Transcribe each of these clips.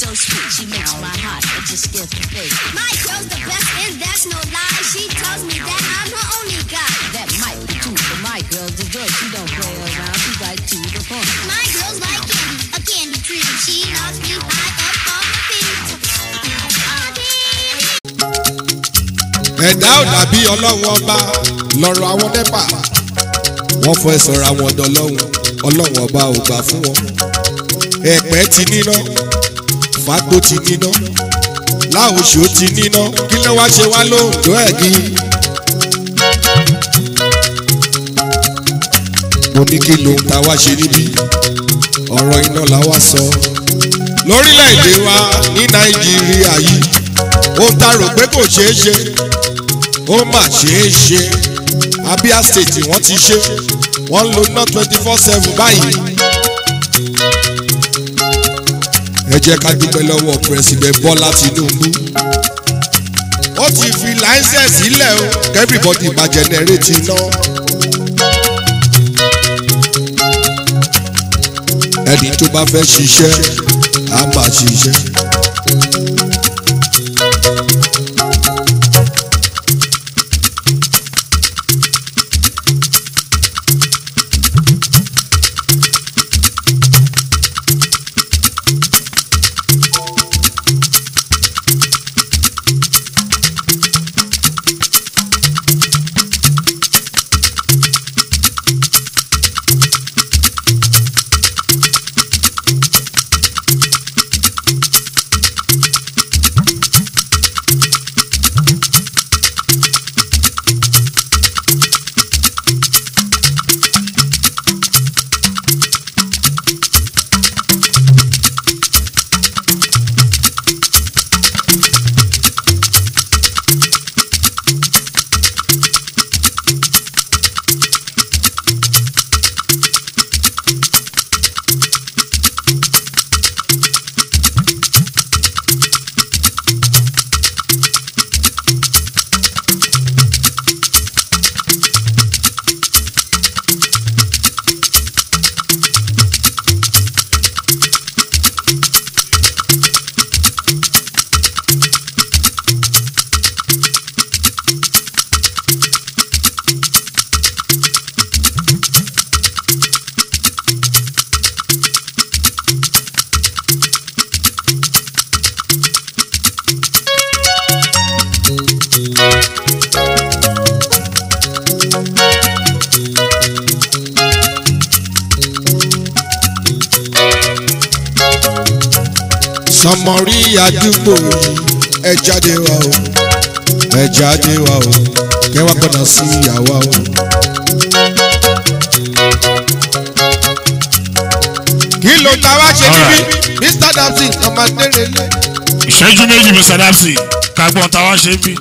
so sweet, she makes my heart just skip a beat. My girl's the best and that's no lie. She tells me that I'm her only guy. That might be true, but my girl's the joy. She don't play around, she right to the point. My girl's like candy, a candy tree. She knocks me high up on my feet. Ẹ̀dá ò dàbí ọlọ́run ọba lọ́rọ̀ àwọn nẹ́pà. Wọ́n fọ́ ẹ̀sọ̀rọ̀ àwọn ọ̀dọ́ ọlọ́run ọba ò gbà fún wọn. Ẹ̀pẹ́ ti níná, Fágbó ti níná, Láòṣó ti níná, kí ló wá ṣe wá lóńdó ẹ̀gí? Mo ní kí lóhun tá a wá ṣe níbí, ọ̀rọ̀ iná la wá sọ. Lórílẹ̀-èdè wa ní Nàìjíríà yìí, ohun tá a rò pé kò ṣeé ṣe, ó mà ṣeé ṣe. Abia State wọ́n ti ṣe, wọ́n ń lo iná 24/7 báyìí. Ẹ jẹ́ ká dúpẹ́ lọ́wọ́ President Bọ́lá Tinubu. Ó ti fi láísẹ̀nsì sílẹ̀ o, everybody máa jẹnẹrétì iná. Ẹni tó bá fẹ́ ṣiṣẹ́, á máa ṣiṣẹ́. Sọmọrí àdúgbò ẹ jáde wá o, ẹ jáde wá o, kẹ́ wá gbọ́dọ̀ sí ìyàwó o. Kí ló ta wá ṣe níbí? Mr. Damsey ọmọ adérelé. Ìṣẹ́jú méjì Mr. Damsey kagbọ́n ta wá ṣe bí.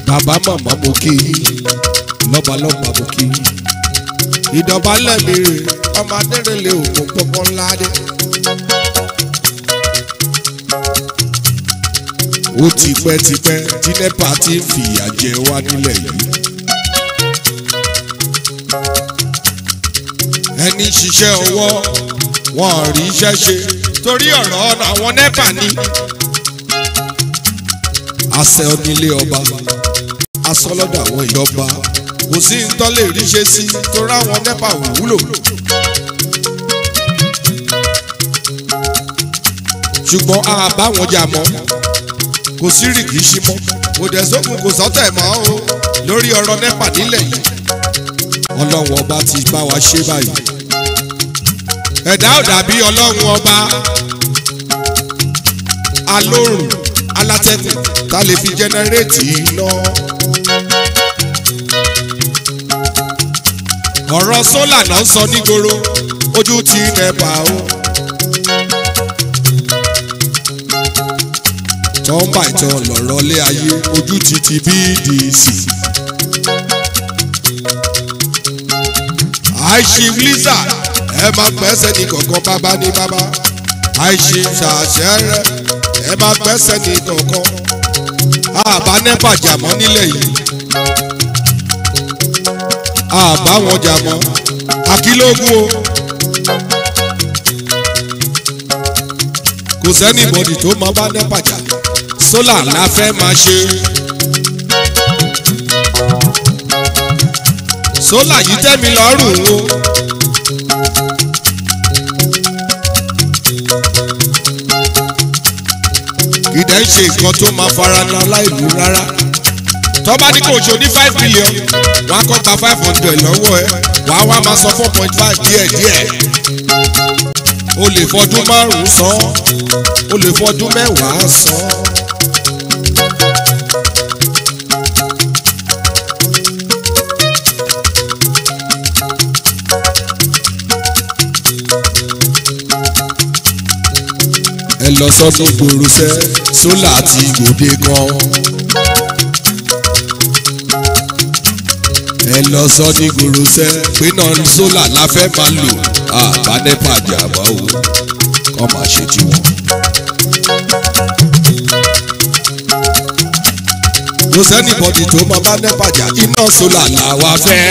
Bàbá màmá mo kí i, lọ́balọ́ba mo kí i. Ìdọ̀bálẹ̀ mi rè ọmọ adérelé òkun pọ́pọ́ ńlá dé. Ó tipẹ́tipẹ́ tí NEPA ti ń fìyà jẹ wá nílẹ̀ yìí. Ẹni ṣiṣẹ́ ọwọ́ wọn ò rí iṣẹ́ ṣe torí ọ̀rọ̀ àwọn NEPA ni. Àṣẹ onílé ọba, asọ́lọ́dọ̀ àwọn ìjọba, kò sí ntọ́ lè rí ṣe sí torí àwọn NEPA ò wúlò. Ṣùgbọ́n a bá wọn jà mọ́, kò sí rìkíṣí mọ́, kò dẹ̀ sókun kò sọ́tẹ̀ mọ́ o lórí ọ̀rọ̀ NEPA nílẹ̀ yìí. Ọlọ́run ọba ti bá wa ṣe báyìí. Ẹ̀dá ò dàbí ọlọ́run ọba alórùn alátẹ́kùn tá lè fi jẹnẹrétì iná. Ọ̀rọ̀ sólà náà ń sọ nígboro ojú ti NEPA o. Tọ́ḿbà ìtàn lọ̀rọ̀ lé ayé ojú ti BDC. àìṣe lisa ẹ máa pẹ́sẹ̀ ní kọ̀ọ̀kan bàbá ní bàbá àìṣe ṣàṣẹ́rẹ́ ẹ máa pẹ́sẹ̀ ní kọ̀ọ̀kan àbá nẹ́pà jàmọ́ nílẹ̀ yìí àbá wọn jàmọ́ àkìlógún o kò sẹ́ni bọ́dì tó máa bá nẹ́pà jà sólà la fẹ́ máa ṣe sólà yìí tẹ́ mi lọ́rùn o. ìdá ń ṣe nǹkan tó máa fara ní aláìlú rárá tọ́ba ní kò ṣe ní 5 million wọ́n á kọ́ gba 500 lọ́wọ́ ẹ wàá wá máa san 4.5 díẹ̀díẹ̀ o lè fọdún márùn-ún san o lè fọdún mẹ́wàá san. ẹ lọ sọ́dún gbòòrùsẹ́ sólà àti gòdè kan. ẹ lọ sọ́dún gbòòrùsẹ́ pé náà sólà la fẹ́ máa lò àbánẹ́pà jàmbá o kọ́ máa ṣe tiwọn. kò sẹ́ni bọ́dì tó máa bá nẹ́pà jà iná sólà làwa fẹ́.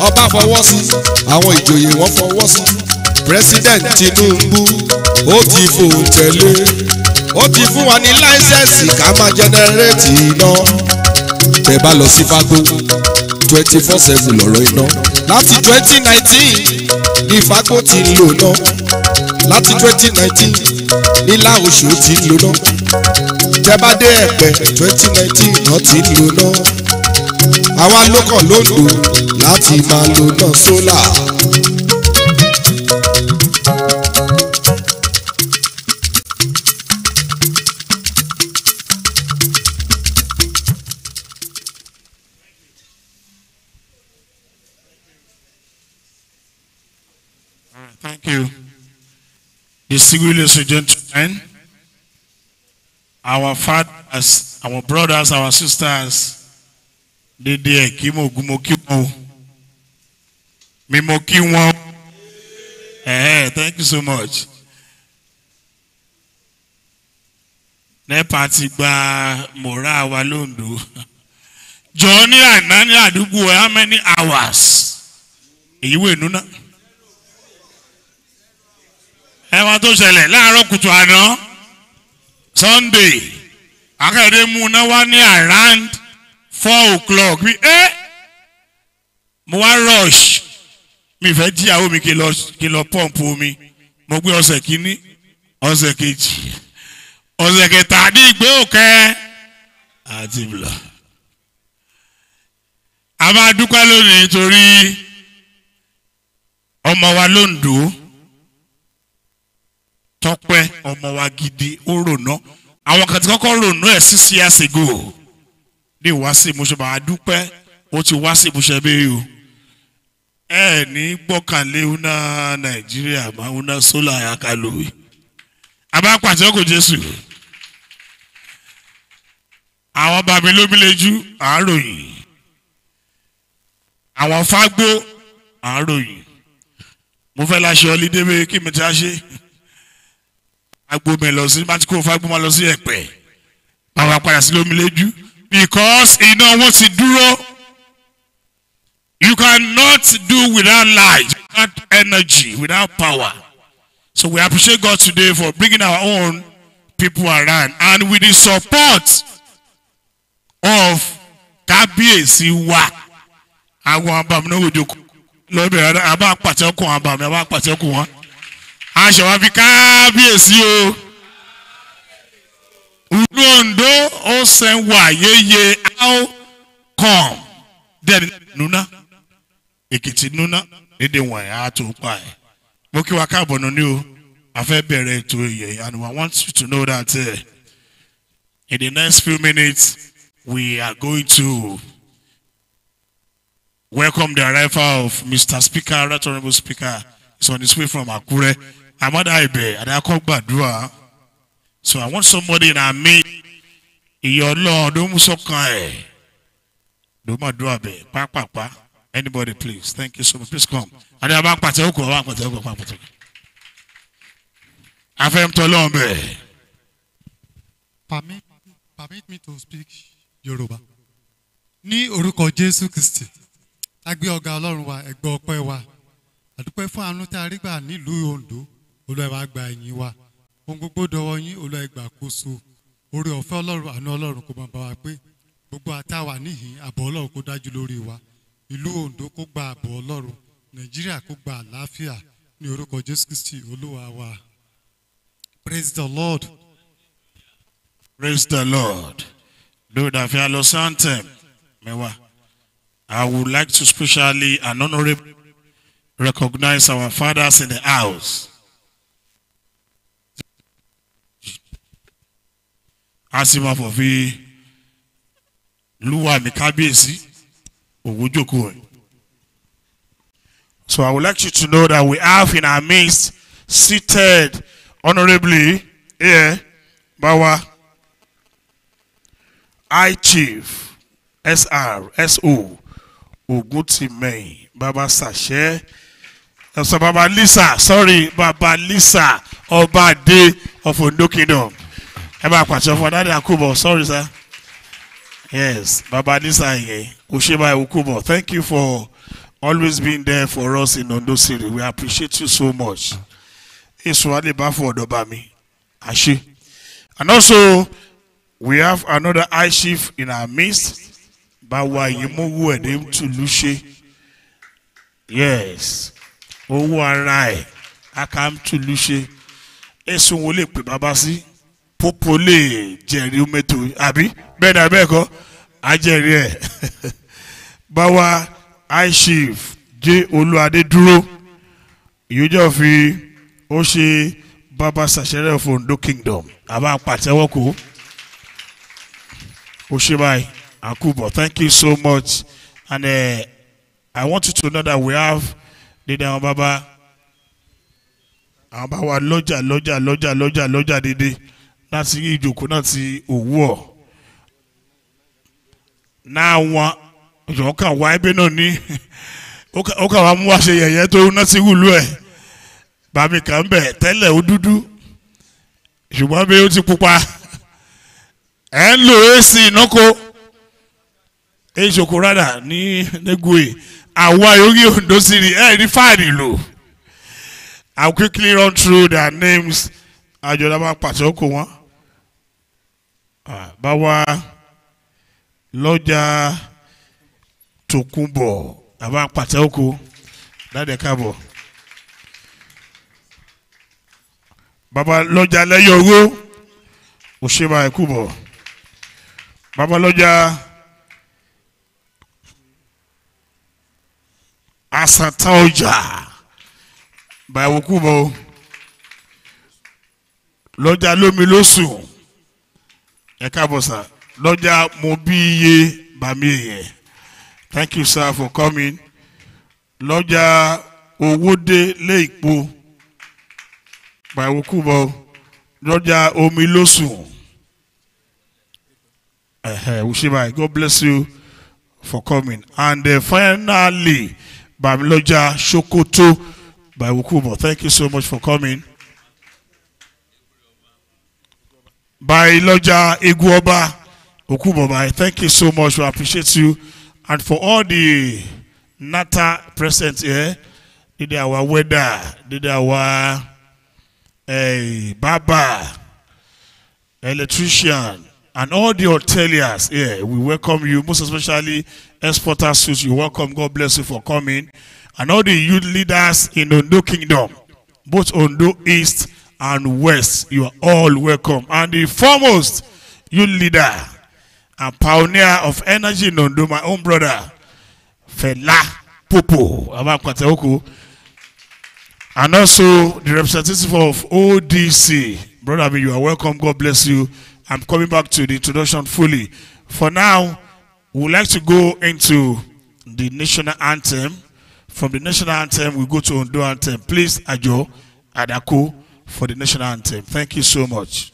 ọba fọwọ́ sí àwọn ìjòyè wọn fọwọ́ sí president Tinubu ó ti fòun tẹ̀lé ó ti fún wa ní láísẹ̀nsì ká máa jẹnẹrétì iná tẹ́ bá lọ sí fagbó 24/7 lọ́rọ̀ iná láti 2019 ní fagbó ti ń lò náà láti 2019 ní láòṣù ti ń lò náà tẹ́ bá dé ẹ̀pẹ́ 2019 náà ti ń lò náà àwa lókàn ló ń lò láti máa lò náà sólà. Thank you. Distinguished ladies and gentlemen, our fathers, our brothers, our sisters, they kimo gumo kimo, mimo kimo. Thank you so much. Nepati gba mora wa Ondo. Johnny Anani Adugu, how many hours? You will know. Ẹwà tó ṣẹlẹ̀ láàárọ̀ kùtù àná Sunday akẹ́rẹ́ mú náà wá ní around 4 o'clock bí mo wá rush mi fẹ́ jíyàwó mi kí lọ pọ́ǹpù omi mo gbé ọ̀sẹ̀ kìíní ọ̀sẹ̀ kejì ọ̀sẹ̀ kẹta ní ìgbé òkè àti bìlà. A máa dúpẹ́ lónìí torí ọmọ wa l'Ondo Tọ́pẹ́ ọmọ wa gidi ó rònà àwọn kan tí kọ́kọ́ rònà ẹ̀ 6 years ago ní wá sí ìmúṣẹ bá a dúpẹ́ ó ti wá sí ìmúṣẹ bẹ́ẹ̀ o ẹ ní gbọ́kànlé una Nàìjíríà máa una sólà àyàkálòwé abápàtẹ ọkọ̀ Jésù àwọn bàbá lómìnlẹ́jú àáròyìn àwọn fágbó àáròyìn mo fẹ́ láṣẹ ọlídé bẹ́ẹ̀ kí mi ti á ṣe. Agbómi lọ sí Mátìkó fagbóma lọ sí Ẹ̀pẹ́ àwọn apàdà sí lómìnlẹ́jú because iná wọn ti dúró. You cannot do without light, without energy, without power. So we appreciate God today for bringing our own people around and with the support of Kábíyèsí wa. Àwọn àbàmì náà wò jókòó lọ́bẹ̀rẹ̀ àbá àpàtẹ́ ọkùn àbàmì àbá àpàtẹ́ ọkùn wọn. Aṣọ wa fi Kábíyèsí o. Ondo ó sẹ́n wà yéye how come then nuna Èkìtì nuna èdè wọ̀nyí á tó pa ẹ̀. Mo kí wa káàbọ̀ nù ní o. A fẹ́ bẹ̀rẹ̀ ètò ìyẹ̀ and I want you to know that in the next few minutes we are going to welcome the arrival of Mr. Speaker, Right Honorable Speaker. He's on his way from Akure. Amada Ibe, and I call Badua. So I want somebody in our midst. Your Lord, don't so kind. Don't do be, pa. Anybody, please. Thank you so much. Please come. And I'm back. I am to Lombe. Permit me to speak Yoruba. Ní orúkọ Jésù Kristi, a gbé ọ̀gá Ọlọ́run wa, ẹ gbọ́ ọpẹ́ wa. A dúpẹ́ fún àánú tí a rí gbà nílùú Ondo, Olúwa ẹ wá gba ìyìn wa. Ohun gbogbo dọwọ́ yín, Olúwa ẹ gbà àkóso. Oore ọ̀fẹ́ Ọlọ́run, àánú Ọlọ́run kó máa bá wa pé. Gbogbo àtàwà níhìn, ààbò Ọlọ́run kó dájú lórí wa. Ìlú Ondo kó gba ààbò Ọlọ́run. Nàìjíríà kó gba àlàáfíà ní orúkọ Jésù Kristi Olúwa wa. Praise the Lord. Praise the Lord. Do the fearless anthem. I would like to specially and honorably recognize our fathers in the house. Asima Fofi Luwa Mikabesi Ogujoko. So I would like you to know that we have in our midst seated honorably here Bawa I Chief SRSO Ogutimei Baba Sashe. So Baba Lisa, sorry, Baba Lisa Obade of Ondo Kingdom. Sorry, sir. Yes, Baba Lisa Usheba Ukubo. Thank you for always being there for us in Ondo City. We appreciate you so much. And also, we have another high chief in our midst. Bawa Yemogu Edem to Luce. Yes. Owu Arai. Akam to Luce. Esunwole pe babasi. Popole Jerry Umeto. Abi. Bena Beko. Ajeri. Bawa high chief. J. Oluade Duro. Yujofi. Oshi. Baba Sashere of Ondo Kingdom. Aba Patewoko. Oshibai Akubo, thank you so much. And I want you to know that we have Dede Baba Loja Dede. That's Ijuku, that's Uwo. Now one Joka Wibe no ni Oka Wamuashe Yeto Nasi Ulue Babi Kambe, Tele Ududu Shumabe Uti Pupa. And Louis Noko Ejokorada ni Negui. Awa Yogi Ondo City. I'll quickly run through their names. Ajolama Patoko. Bawa Loja Tokumbo. Aba Patoko. Dade Kabo. Baba Loja Leyogo. Usheba Ekubo. Baba Loja Asatauja by Wukubo Loja Lomilosu Ekabosa Loja Mobiye Bamiye. Thank you, sir, for coming. Loja Owode Leikpo by Wukubo Loja Omilosu. God bless you for coming. And finally, Bamiloja Shokoto by Wukubo. Thank you so much for coming. By Loja Iguoba Wukubo. Thank you so much. We appreciate you. And for all the Nata present here, did our weather, did our Baba, electrician, and all the hoteliers here, we welcome you, most especially exporters suits. You welcome. God bless you for coming. And all the youth leaders in Ondo Kingdom, both Ondo East and West, you are all welcome. And the foremost youth leader and pioneer of energy in Ondo, my own brother, Fela Popo, and also the representative of ODC, brother, you are welcome. God bless you. I'm coming back to the introduction fully. For now, we would like to go into the national anthem. From the national anthem, we go to Ondo anthem. Please, Ajo Adako, for the national anthem. Thank you so much.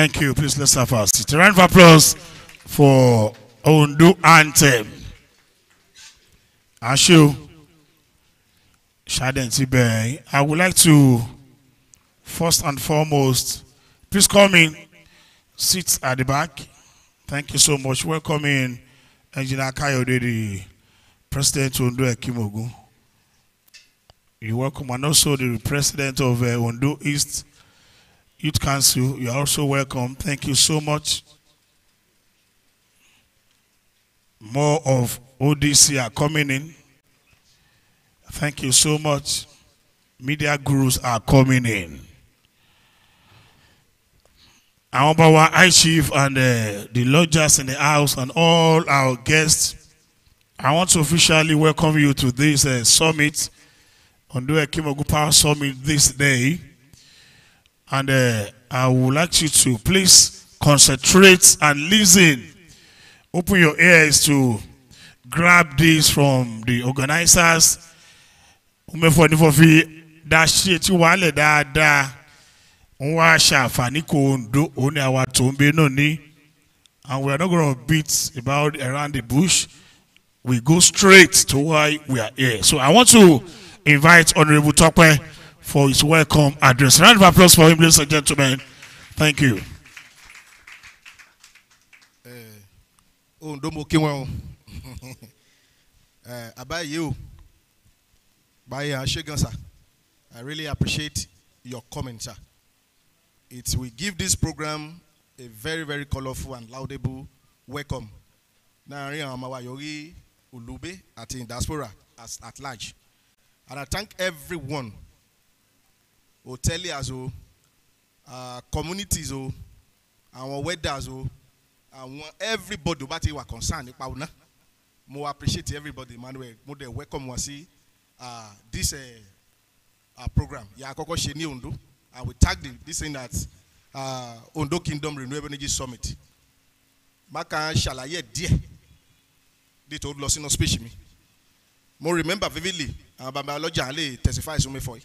Thank you. Please let's have a seat. A round of applause for Ondo Anthem. Ashu Shaden Tibe. I would like to first and foremost, please come in, sit at the back. Thank you so much. Welcome in Engineer Kayode, the President of Ondo Ekimogu. You're welcome, and also the President of Ondo East Youth Council. You're also welcome. Thank you so much. More of ODC are coming in. Thank you so much. Media gurus are coming in. Our High Chief and the lodgers in the house and all our guests, I want to officially welcome you to this summit, Ondo Ekimogu Power Summit this day. And I would like you to please concentrate and listen. Open your ears to grab this from the organizers. And we are not going to beat about around the bush. We go straight to why we are here. So I want to invite Honorable Tokwe for his welcome address. Round of applause for him, ladies and gentlemen. Thank you. I really appreciate your comments, sir. It will give this program a very, very colorful and laudable welcome. Now, Ulube at in diaspora at large. And I thank everyone, hoteliers, communities, our wedders, and everybody who are concerned. More appreciate everybody, Manuel. More welcome to see this program. And we tag this thing that Ondo Kingdom Renewable Energy Summit. Maka shalaye die. They told us in no speech me. More remember vividly. Baba Lodja Ale testifies me for.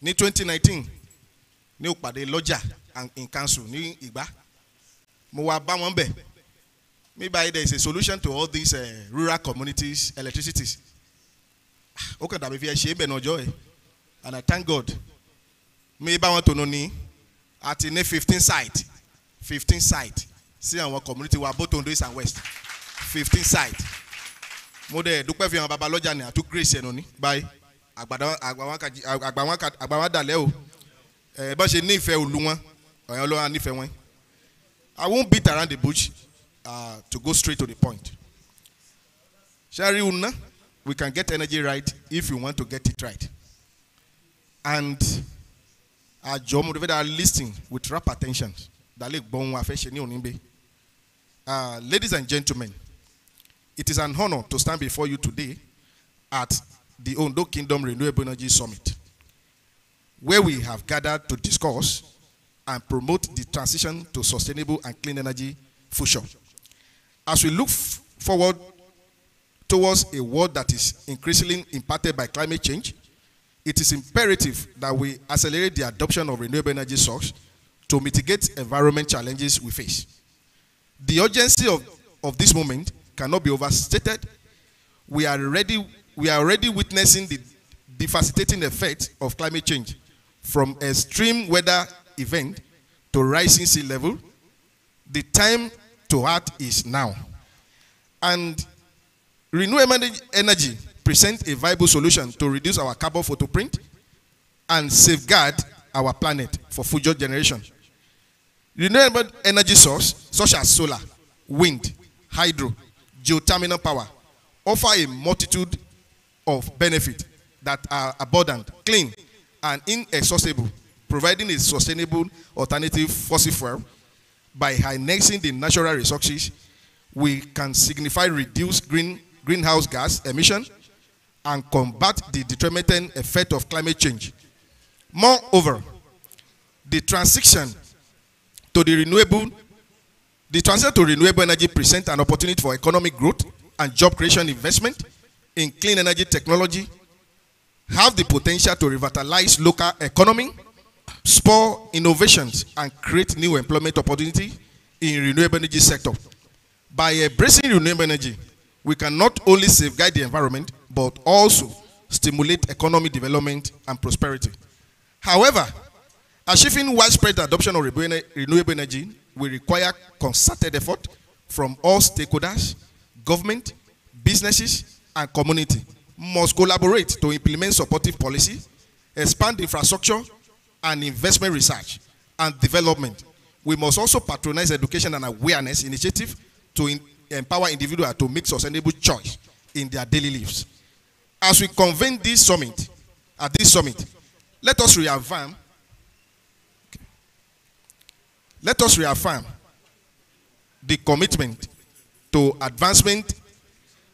Ni 2019. Ni upade Lodja and in council ni Igba. Mo wa ba won be. Maybe there is a solution to all these rural communities electricities. Okay, that be shame no joy. And I thank God. Maybe I want to know ni at in 15 site. See our community we are both on East and West. 15 site. Mode dukwe fi Baba Lodja ni atu grace no ni. Bye. Agbawa dale o. Ba se ni ife oluwan. Oyan Olohun ni ife won. I won't beat around the bush to go straight to the point. Shari Una, we can get energy right if you want to get it right. And our job are listening with rapt attention. Ladies and gentlemen, it is an honor to stand before you today at the Ondo Kingdom Renewable Energy Summit, where we have gathered to discuss and promote the transition to sustainable and clean energy future. As we look forward towards a world that is increasingly impacted by climate change, it is imperative that we accelerate the adoption of renewable energy sources to mitigate environment challenges we face. The urgency of this moment cannot be overstated. We are already witnessing the devastating effect of climate change, from extreme weather event to rising sea level. The time to act is now. And renewable energy presents a viable solution to reduce our carbon footprint and safeguard our planet for future generations. Renewable energy sources such as solar, wind, hydro, geothermal power offer a multitude of benefits that are abundant, clean, and inexhaustible, providing a sustainable alternative fossil fuel. By harnessing the natural resources, we can significantly reduce greenhouse gas emission and combat the detrimental effect of climate change. Moreover, the transition to renewable energy presents an opportunity for economic growth and job creation. Investment in clean energy technology have the potential to revitalize local economy spur innovations, and create new employment opportunity in renewable energy sector. By embracing renewable energy, we can not only safeguard the environment, but also stimulate economic development and prosperity. However, achieving widespread adoption of renewable energy will require concerted effort from all stakeholders, government, businesses, and community must collaborate to implement supportive policy, expand infrastructure and investment research and development. We must also patronize education and awareness initiatives to empower individuals to make sustainable choice in their daily lives. As we convene this summit, let us reaffirm the commitment to advancing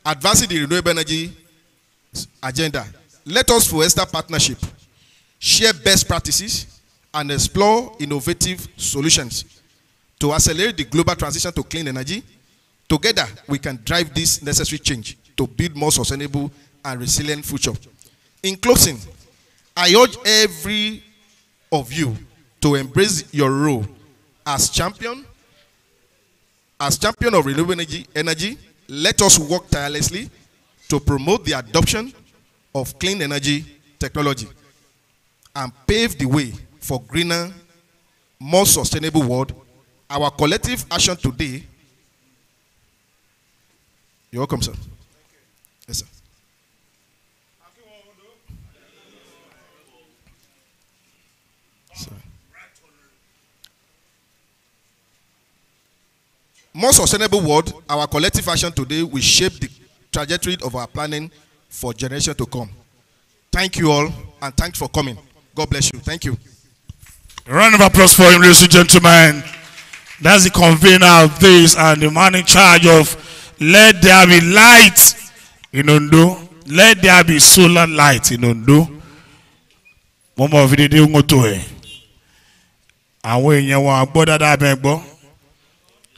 the renewable energy agenda. Let us foster partnership, share best practices, and explore innovative solutions to accelerate the global transition to clean energy. Together, we can drive this necessary change to build more sustainable and resilient future. In closing, I urge every of you to embrace your role as champion of renewable energy. Let us work tirelessly to promote the adoption of clean energy technology and pave the way for greener, more sustainable world. Our collective action today. You're welcome, sir. Yes, sir. More sustainable world, our collective action today will shape the trajectory of our planning for generations to come. Thank you all, and thanks for coming. God bless you. Thank you. A round of applause for him, ladies and gentlemen. That's the convener of this and the man in charge of Let There Be Light in Ondo. Let there be solar light in Ondo. Mama of the day, àwọn èèyàn wọn àgbọ́ dáadáa bẹ́ẹ̀ gbọ́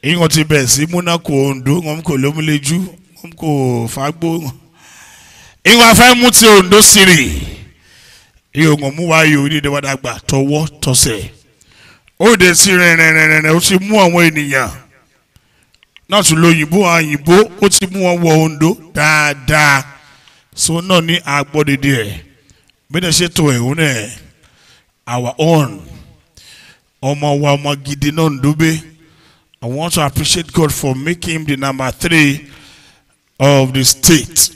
ìyẹn ti bẹ̀ sí múnákò Ondo wọn kò lómúlẹ́jú wọn kò fagbó ìwọ̀n afẹ́ mú ti Ondo sírì ìyẹn wọn mú wáyé onídìí wọn dàgbà tọwọ́ tọsẹ̀ ó dé sí rẹ̀rẹ̀rẹ̀rẹ̀ ó ti mú àwọn ènìyàn náà tún lóyìnbó àyìnbó ó ti mú wọn wọ Ondo dáadáa so náà ní àgbọ̀dẹ̀dẹ̀ ẹ̀ bí wọ́n ṣe tó ẹ̀ òun ẹ̀ our own. Omo wa omo gidi no ndube. I want to appreciate God for making him the number 3 of the state.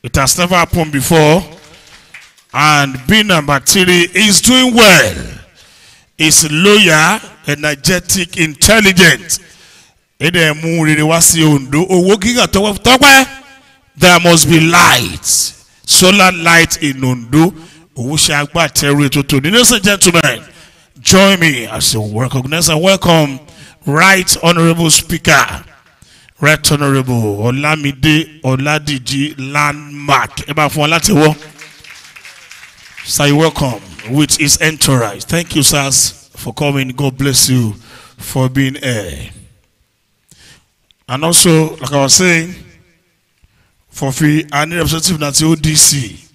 It has never happened before. And being number 3 is doing well. He's loyal, energetic, intelligent. There must be light. Solar light in Ondo. Ladies and gentlemen, join me as a recognize and welcome Right Honorable Speaker, Right Honorable Olamide Oladiji Landmark. So you welcome with his entourage. Thank you, sirs, for coming. God bless you for being here. And also, like I was saying, for free, I need representative at ODC.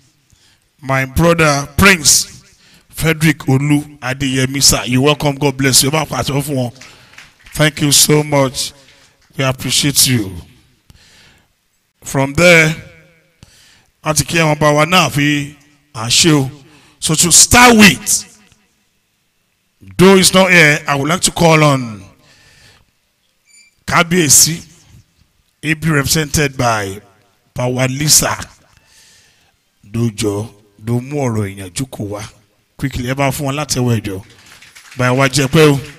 My brother Prince Frederick Olu Adeyemisa, you welcome. God bless you. Thank you so much. We appreciate you. From there, so to start with, though it's not here, I would like to call on KBAC, be represented by Power Lisa Dojo Domoro in Jukuwa. Quickly, about for one latte wajo by Wajepel.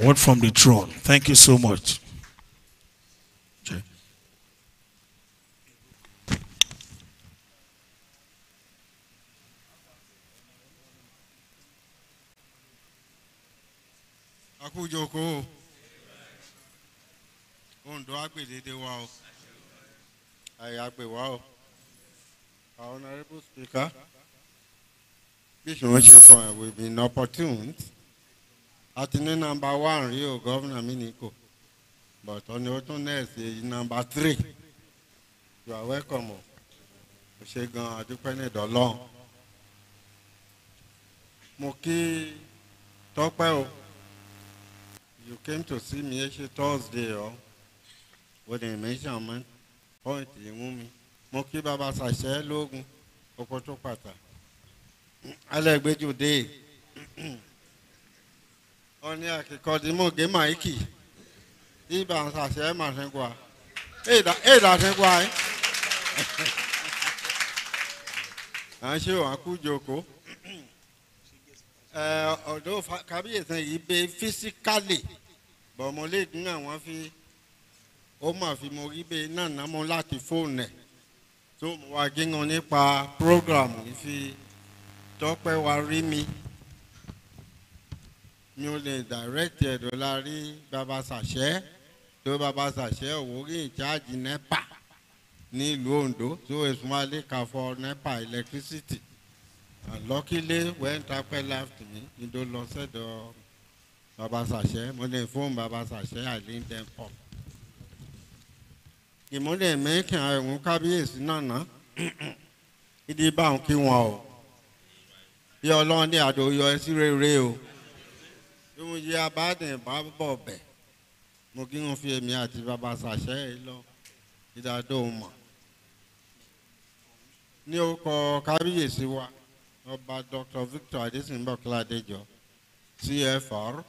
Word from the throne. Thank you so much. Akujoko Ondo agbe dede wa o. Ayagbe wa o. Honorable Speaker, we've been opportune. At the number 1, Rio Governor Miniko, but on the other next, number 3. You are welcome. mo kí Tọ́pẹ́ o. You came to see me every Thursday o. With the measurement point yìí mú mi. Mo kí bàbá Sàṣẹ́ lóògùn oko tó pàtà. Alẹ́gbẹ́jù dé. Ó ní àkíkọ́dí mò gé máìkì. Ibà Sàṣẹ́ mà ṣe gbà. Èdà ṣe gbà ẹ́. À ń ṣe wàá kú jòkó. Ọ̀dọ́ kábíyèsí yìí bẹ físíkálì bọ̀mọ́lẹ́dún àwọn fi ó mà fi mo rí bẹ́ẹ̀ náà ná mo láti fóònù ẹ̀ tó mo wá gígan nípa prógrámù yìí fi Tọ́pẹ́ wá rí mi ò lè direct ẹ̀dọ̀ la rí bàbá Sàṣẹ́ tó bàbá Sàṣẹ́ òwúrí ìjáàjì NEPA ní ìlú Ondo tó èsùn wa lè kà fọ NEPA electricity. And luckily, when Tọ́pẹ́ left me, he don't lọ sọ́dọ̀ Baba Sàṣẹ́. Mo lè fún Baba Sàṣẹ́, I link them up. Ìmúlẹ̀ mẹ́kàn ẹ̀wọ̀n kábíyèsí náà ìdí bá ń kí wọn o. Bí Ọlọ́run ní àdó yọ ẹ sí rere o. Bí mo yẹ abádìn bá bọ̀ bẹ̀, mo kí wọn fi èmi àti Baba Sàṣẹ́ yìí lọ ìdádó mọ̀. Ní orúkọ kábíyèsí wa. Ọba Dr. Victor Adesinbo Kladejo, CFR,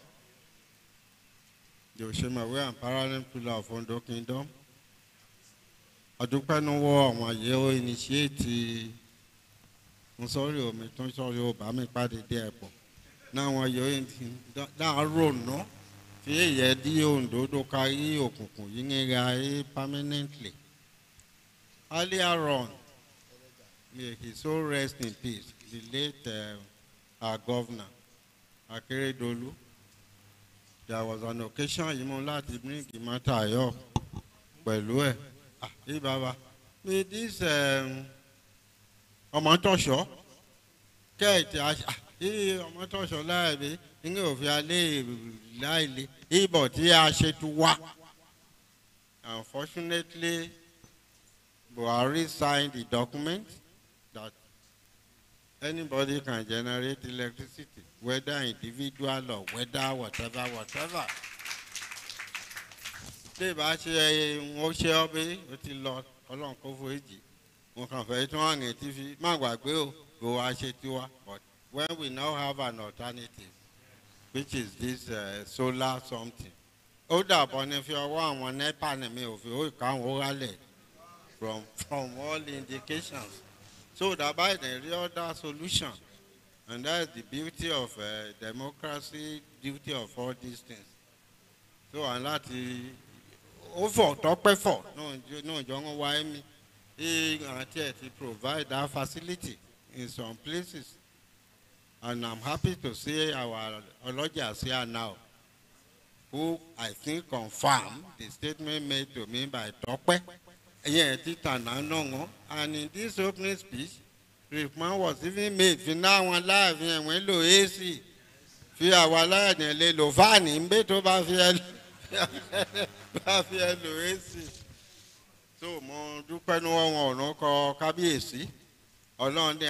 the Oshemawe and Parallel Pillar of Ondo Kingdom. Adúpẹ́ lọ́wọ́ àwọn àyẹ̀wò initiate nsọ́rí omi tó ń sọ́rí ọba mi pàdé dé ẹ̀pọ̀. Náwọn àyẹ̀wò náà rònà fi èyẹ dí Ondo tó kárí òkùnkùn yìí ń ra ẹ permanently. Earlier on, may his soul rest in peace. The late our governor, Akeredolu, there was an occasion you láti bring the matter up pẹ̀lú ẹ̀. Hey Baba, may this ọmọtọ́ṣọ́ kẹ́ẹ̀tì ọmọtọ́ṣọ́ láàbí ní òfin alẹ́ láìlé ìbọ̀ tí a ṣe tu wá. Unfortunately, Buhari signed the document that anybody can generate electricity, whether individual or whether whatever. Ṣé bá ṣe wọ́n ṣe ọbẹ̀ ó ti lọ Ọlọ́run kó fún èjì. Mo kàn fẹ́ tí wọ́n rìn tí fi má gbàgbé o kò wá ṣe tiwa. But when we now have an alternative, which is this solar something, ó dàbọ̀ ní fi ọwọ́ àwọn NEPA ní mi ò fi ó ìkáwọn ó rálẹ̀ from all indications. So that by the real solution, and that's the beauty of democracy, beauty of all these things. So and that over Tọ́pẹ́ for no young why me he provide that facility in some places, and I'm happy to see our Ologias here now, who I think confirm the statement made to me by Tọ́pẹ́. Yeah, and in this opening speech, Rickman was even made. For now, one live and when lo AC, for our life and le lo van in beto ba fi lo AC. So mo dúpẹ́ ní wọn ọ̀nà kọ kábíyèsí. Ọlọ́run ní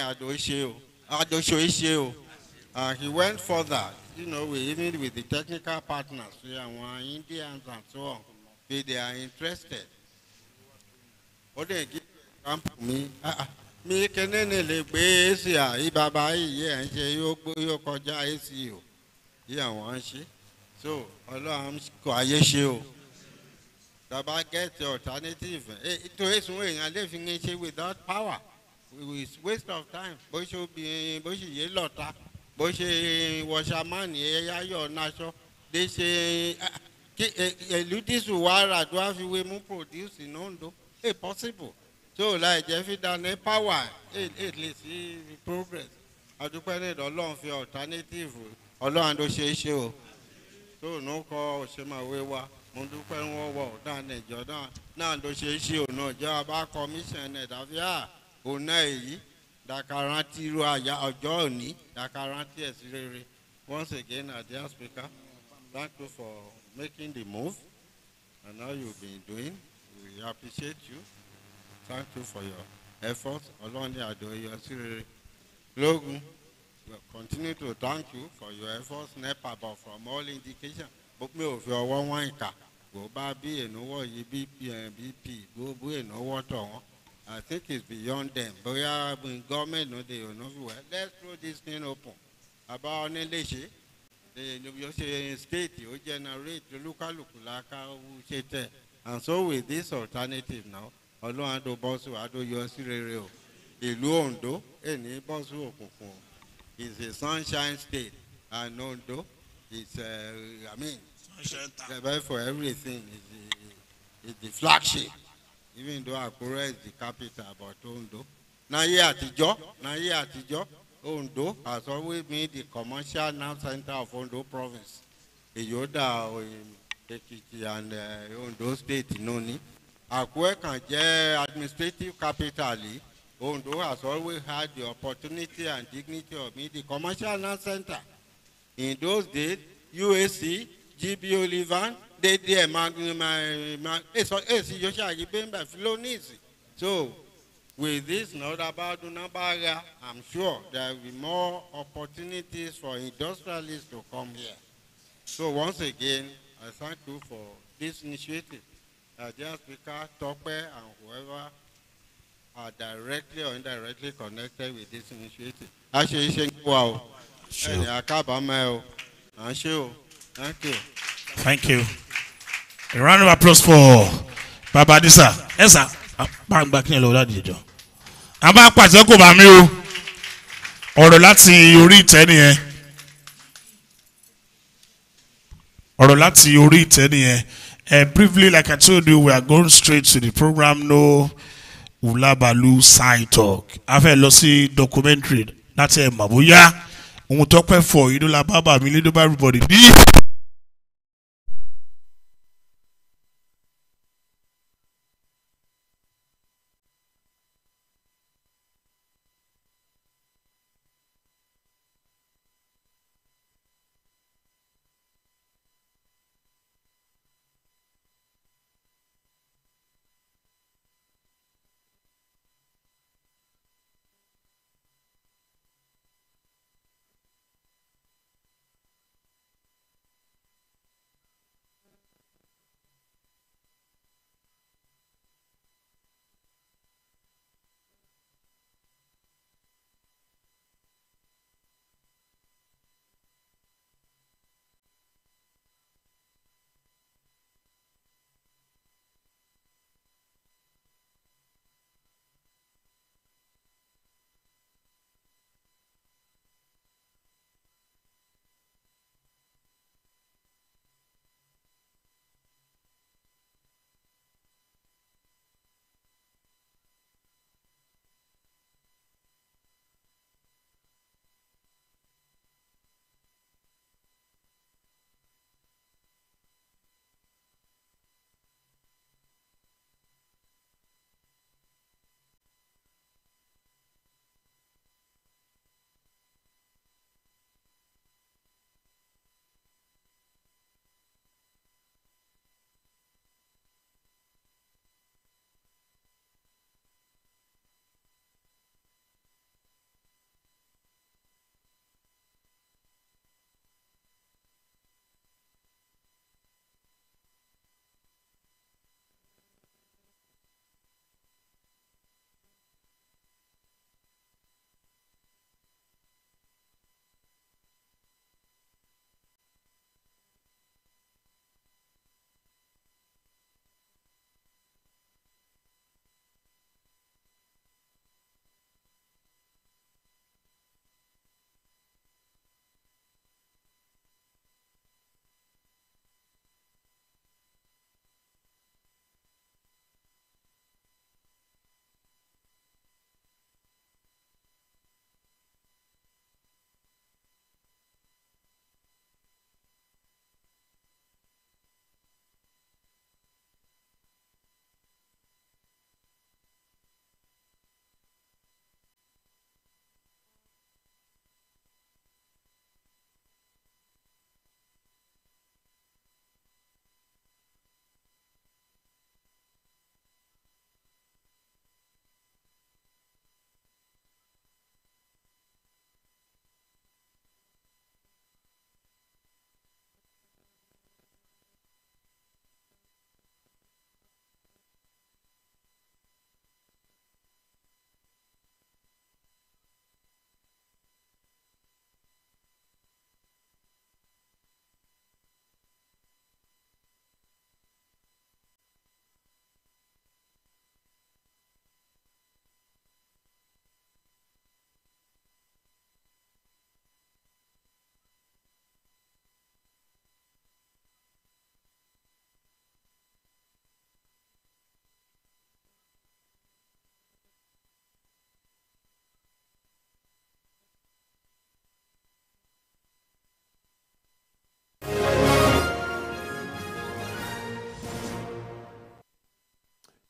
àdóṣe o. He went further, even with the technical partners, àwọn Indians and so on, they are interested. Ó dẹ̀ give example mi kẹ́nẹ́nì lè gbé AC ìbàbá yìí ẹ̀ ń ṣe yóò kọjá AC o yí àwọn ń ṣe so Ọlọ́run kò ayé ṣe o tàbá get the alternative ètò èsùn èèyàn lè fi ń ṣe without power with waste of time bó ṣe obìnrin bó ṣe yé lọ́ta bó ṣe wọṣàmánì ẹ̀yáyọ̀ náṣọ lè ṣe eludisù wàrà tó a fi wé mú produce in Ondo. Possible. So like if it done power, it leads to progress. Adúpẹ́ ní Ọlọ́run fi alternative Ọlọ́run ló ṣe é ṣe o. So no kọ́ Oshemawe wa mo dúpẹ́ wọ́n wọ̀ náà nìjọ náà ló ṣe é ṣe o náà jẹ́ abá commission ẹ̀ dàbí òun náà èyí dàkàrántì irú àyà ọjọ́ òní dàkàrántì ẹ̀ sí rere. Once again, dear speaker, thank you for making the move and how you've been doing. We appreciate you. Thank you for your efforts. Ọlọ́run ní àdó yọ sí rere. Lógún continue to thank you for your efforts, NEPA, but from all indication, but me of your one car, go baby and what you BP, go and what on. I think it's beyond them. But yeah, when government no they know well. Let's throw this thing open. About Neleshe, the state you generate the local and so with this alternative now, although I do boss I do your serial. Ìlú Ondo, any boss is a sunshine state, and Ondo is, the for everything is the flagship. Even though Akure is the capital, but Ondo. Now here at Ondo has always been the commercial now center of Ondo province. Yoda Ekiti and Ondo state Noni. Akure can get administrative capital. Ondo has always had the opportunity and dignity of being the commercial now center. In those days, UAC, GB Olivan, they did so with this Nodabadunabaga, I'm sure there will be more opportunities for industrialists to come here. So once again, I thank you for this initiative. Dear Speaker, Tope, and whoever are directly or indirectly connected with this initiative. Thank you. A round of applause for Baba Disa. Yes, sir. I'm back in the I'm back pàṣẹ kò bá mi o. Ọ̀rọ̀ láti orí ìtẹ́ nìyẹn. Ọ̀rọ̀ láti orí ìtẹ́ nìyẹn. Briefly, like I told you, we are going straight to the program. No Ulabalu side talk. A fẹ́ lọ sí documentary láti ẹ̀ mọ̀ bóyá ohun tó pẹ́ fọ ìdúlà bàbá mi lédè bá everybody bí.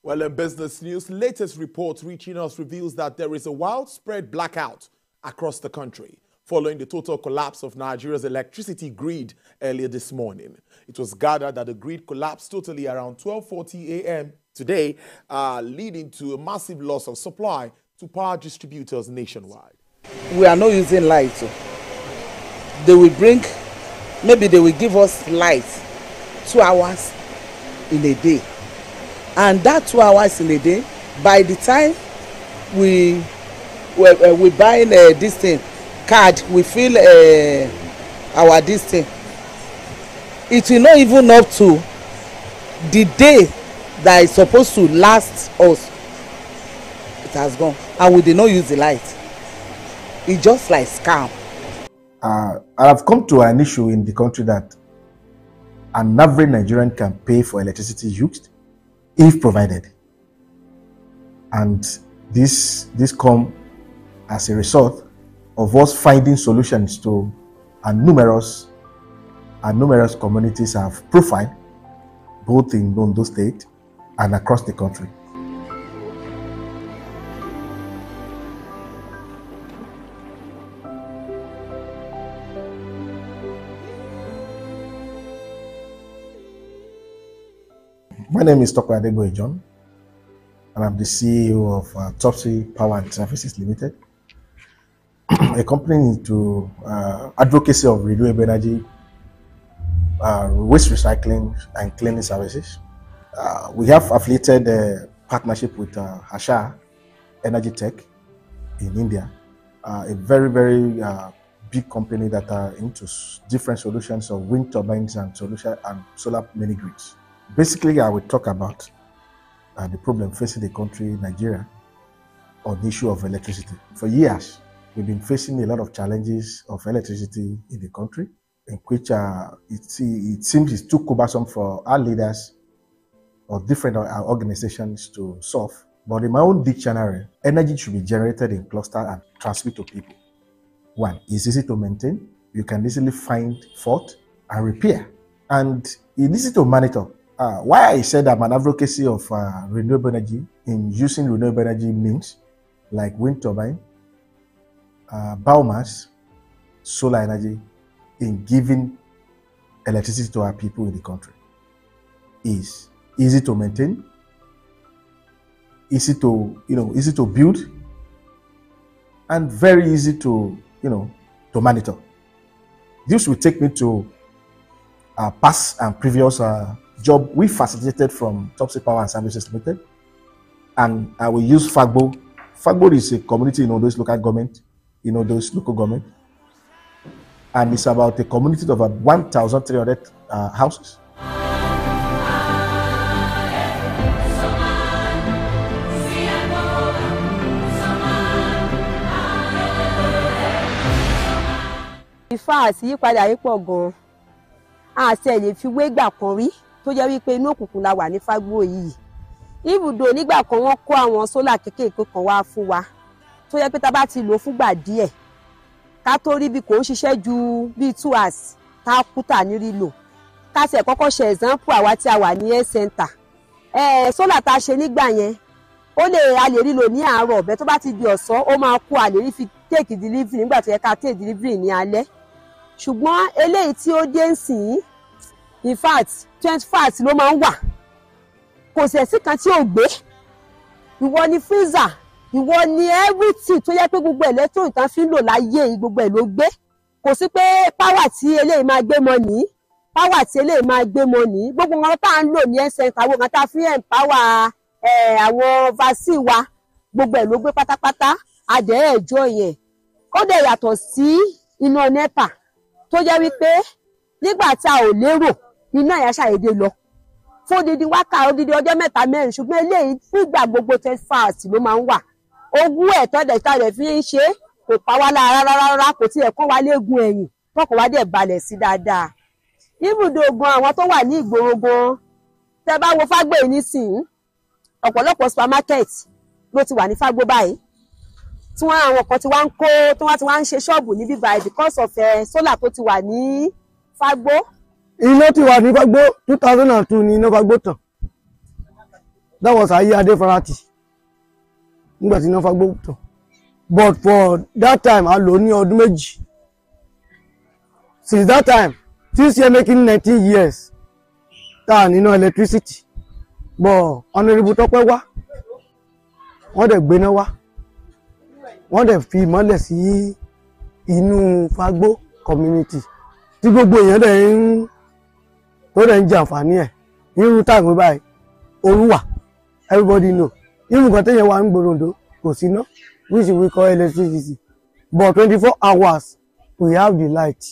Well, in business news, latest report reaching us reveals that there is a widespread blackout across the country following the total collapse of Nigeria's electricity grid earlier this morning. It was gathered that the grid collapsed totally around 12:40 a.m. today, leading to a massive loss of supply to power distributors nationwide. We are not using light. They will bring, maybe they will give us light 2 hours in a day. And that 2 hours in a day, by the time we buy this thing, card, we fill our this thing, it will not even up to the day that is supposed to last us. It has gone, and we did not use the light. It's just like scam. I've come to an issue in the country that an average Nigerian can pay for electricity used if provided, and this come as a result of us finding solutions to numerous communities have profiled both in Ondo State and across the country. My name is Dr. Adegboye John, and I'm the CEO of Topsy Power and Services Limited, a company into advocacy of renewable energy, waste recycling and cleaning services. We have affiliated a partnership with Hasha Energy Tech in India, a very, very big company that are into different solutions of wind turbines and solar mini grids. Basically, I will talk about the problem facing the country, Nigeria, on the issue of electricity. For years, we've been facing a lot of challenges of electricity in the country, in which it seems it's too cumbersome for our leaders or different organizations to solve. But in my own dictionary, energy should be generated in cluster and transmit to people. One, it's easy to maintain. You can easily find fault and repair. And it's easy to monitor. Why I said I'm an advocacy of renewable energy, in using renewable energy means like wind turbine, biomass, solar energy, in giving electricity to our people in the country, is easy to maintain, easy to build, and very easy to monitor. This will take me to past and previous job we facilitated from Topsy Power and Services Limited, and I will use Fagbo. Fagbo is a community in Ondo's local government, and it's about a community of about 1,300 houses. ìfáàsì yípadà yìí pọ̀ gan-an àti ẹ̀yìn fi wé gbà kan rí tó jẹ́ wípé inú òkùnkùn la wà ní Fágbó yìí. Ibùdó nígbà kan wọ́n kó àwọn sólà kéékèèké kan wá fún wa tó yẹ pé tá bá ti lò fúngbà díẹ̀ ká tó rí bí kò ń ṣiṣẹ́ ju bíi 2 hours tá kú tà ní lílò. Ká ṣe kọ́kọ́ ṣe example àwa tí a wà ní health center. Sólà tá ṣe nígbà yẹn a lè rí lò ní àárọ̀ bẹ́ẹ̀ tó bá ti di ọ̀sán ó máa kú, a lè rí fi take delivery nígbà tó yẹ ká take delivery ní alẹ́. Ṣùgbọ́n eléyìí tí ó dé nsìn, in fact 24 ló máa ń wà, kò sí kan tí ò gbé. Ìwọ ni freezer, ìwọ ni everything tó yẹ pé gbogbo electronic kan fi ń lò láyé yìí gbogbo ẹ̀ ló gbé. Kò sí pé power tí eléyìí máa gbé mọ́ ní, power tí eléyìí máa gbé mọ́ ní. Gbogbo nǹkan tá à ń lò ní ẹsẹ̀ àwọn nǹkan tá a fi empower àwọn vaccine wa gbogbo ẹ̀ ló gbé pátápátá. Adẹ̀ ẹ̀jọ́ yẹn ó dẹ̀ yàtọ̀ sí iná NEPA tó jẹ́ wípé nígbà tí a ò lérò iná yẹn ṣàyèdè lọ fún odidi ọjọ́ 3-4, ṣùgbọ́n eléyìí nígbà gbogbo 24 ló máa ń wà. Ogún ẹ̀tọ́ dẹ̀ta rẹ̀ fi ń ṣe kò pa wá lára rárá, kò tiẹ̀ kọ́ wa léegun ẹ̀yìn tọkọ̀ wá dẹ̀ balẹ̀ sí dáadáa. Ibùdó gan àwọn tó wà ní ìgboro gan tẹ́ bá wo Fágbó yìí nísìnyí, ọ̀pọ̀lọpọ̀ supermarket ló ti wà ní Fágbó báyìí tí wọ́n àwọn kan ti wá ń kó tí wọ́n ti wá ń ṣe ṣọ́ọ̀bù níbí báyìí because of solar tó ti wà ní Fágbó. Iná ti wà ní Fágbó 2002 ní iná Fágbó tàn. That was ayé Adéfarati nígbà tí iná fagbó tán. But for that time a lò ní ọdún méjì. Since that time this year making 19 years tá nínú electricity. But Honourable Tọ́pẹ́ wá wọ́n dẹ̀ gbéná wá wọ́n dẹ̀ fi ìmọ́lẹ̀ sí inú Fagbó community tí gbogbo èèyàn dẹ̀ ń tó dẹ̀ ń jẹ àǹfààní ẹ̀ irú táàmù báyìí olúwa everybody know irú nǹkan téèyàn wà ń gbòòrò Oǹdó kò sí ná which we call electricity but 24 hours we have the light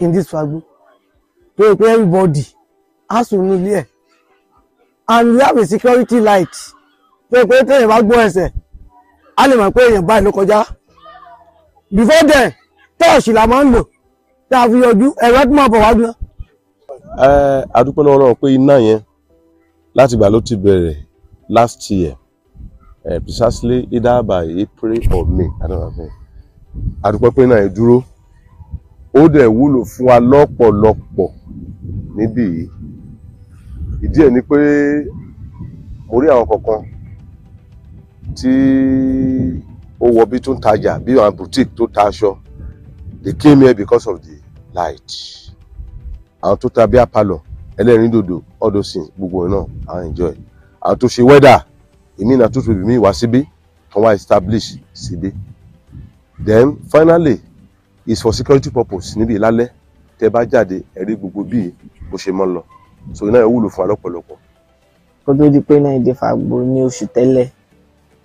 in this Fagbó tó yẹ pé everybody has to know there and we have a security light tó yẹ pé téèyàn bá gbọ́ ẹsẹ̀ a lè mọ̀ pé èèyàn báyìí ló kọjá before then tọ́ọ̀ṣì la máa ń lò tá a fi yọjú ẹ̀rọ tó máa bọ̀ wá gan. A dúpẹ́ lọ́wọ́ Ọlọ́run pé iná yẹn láti ìgbà ló ti bẹ̀rẹ̀ last year precisely either by April or May I don't know. A dúpẹ́ pé iná yẹn dúró ó dẹ̀ wúlò fún wa lọ́pọ̀lọpọ̀ níbí yìí ìdí ẹ̀ ni pé mo rí àwọn kankan tí ó wọ bí tó ń tajà bí àwọn boutique tó ta aṣọ they came here because of the light àwọn tó ta bí apalọ ẹlẹ́rìn dòdò all those things gbogbo náà àwọn enjoy àwọn tó ṣe weather èmi náà tó tóbi mi wá síbí kan wá establish síbí then finally is for security purpose níbi ìlálẹ́ tẹ́ bá jáde ẹ̀rí gbogbo bíi bó ṣe mọ́ lọ so iná yẹn wúlò fún wa lọ́pọ̀lọpọ̀. kó tó di pé náà ìdè Fagbó ní oṣù tẹ́lẹ̀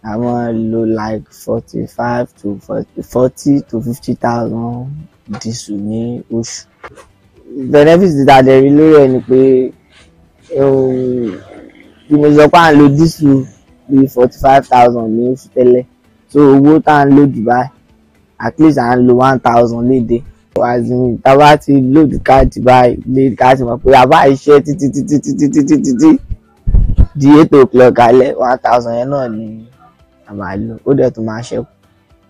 àwọn lo like 45 to 40 to 50,000 diesel ní oṣù. Benefits that they really rí lórí ẹ̀ ni pé bí mo sọ pé à ń lo diesel bíi 45,000 ní oṣù tẹ́lẹ̀ so owó tá à ń lò Dubai at least à ń lo 1,000 léde. Tábà ti lòdì káàdì báyìí lè káàdì mọ̀ pé àbá iṣẹ́ títí di 8 o'clock alẹ́ 1,000 yẹn náà ni àmà lò ó dẹ̀ tún máa ṣẹ́kù.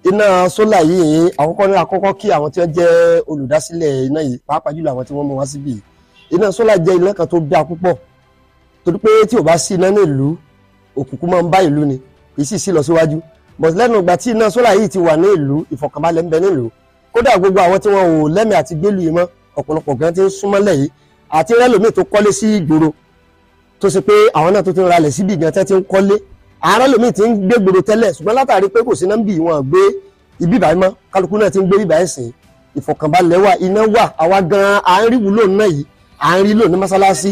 Iná sólà yìí àkọ́kọ́ kí àwọn tí wọ́n jẹ́ olùdásílẹ̀ iná yìí pàápàá jùlọ àwọn tí wọ́n mú wá síbí. Iná sólà jẹ́ iná kan tó dáa púpọ̀ torí pé tí ò bá sí iná ní ìlú òkùnkùn máa ń bá ìlú ni kì í sì sí lọ síwájú but lẹ́nu ìgbà tí iná sólà yìí ti wà ní ìlú ìfọ̀kànbalẹ̀ ń bẹ nílùú kódà gbogbo àwọn tí wọn ò lẹ́mìí àti gbélú yìí mọ́ ọ̀pọ̀lọpọ̀ gan ti ń súnmọ́lẹ̀ yìí àti rẹ́lòmíì tó kọ́lé sí ìgboro tó ṣe pé àwọn náà tó ti ń ralẹ̀ síbi gan tẹ́ ti ń kọ́lé ààrẹ lòmíì ti ń gbé gbòòrò tẹ́lẹ̀ ṣùgbọ́n látàrí pé kò sí nọ́mbì wọn gbé ibi ìbàyìí mọ́ kálukú náà ti ń gbé ibi ìbàyìí sìn ìfọ̀kànbalẹ̀ wà iná wà àwa gan à ń rí wúlò náà yìí à ń rí lò ní mọ́sálásí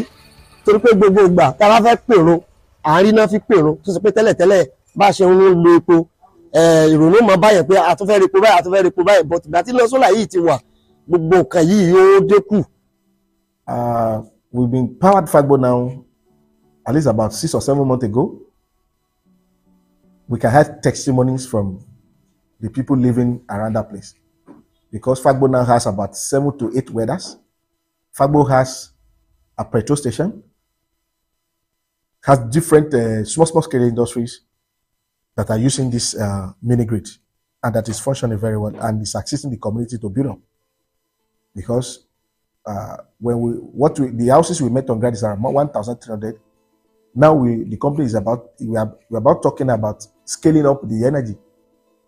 torí pé gbogbo ìgbà tá a bá fẹ́ pèrò à ń rí náà fi pèrò tó ṣe pé tẹ́lẹ̀tẹ́lẹ̀ bá a ṣe ń lo epo ìrònú mọ́ báyẹn pé àtúnfẹ́ repo báyìí but ìgbà tí iná sólà yìí ti wà gbogbo nǹkan yìí yóò dínkù. We've been powered Fagbó now at least about 6 or 7 months ago. We can have testimonies from the people living around that place because Fagbó now has about 7 to 8 welders. Fagbó has a petrol station, has different small scale industries that are using this mini grid and that is functioning very well and is assisting the community to build up. Because the houses we met on ground is around 1,300. Now the company is we're about talking about scaling up the energy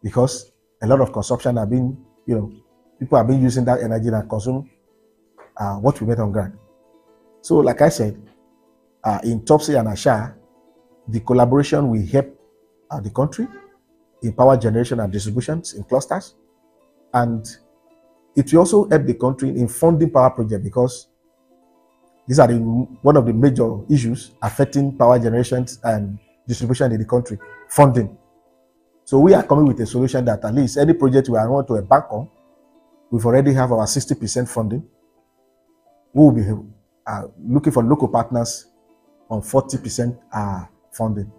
because a lot of consumption have been, people have been using that energy and consume what we met on ground. So like I said, in Topsy and Asha, the collaboration will help the country in power generation and distributions in clusters, and it will also help the country in funding power projects because these are one of the major issues affecting power generations and distribution in the country, funding. So we are coming with a solution that at least any project we want to embark on, we've already have our 60% funding. We will be looking for local partners on 40% funding.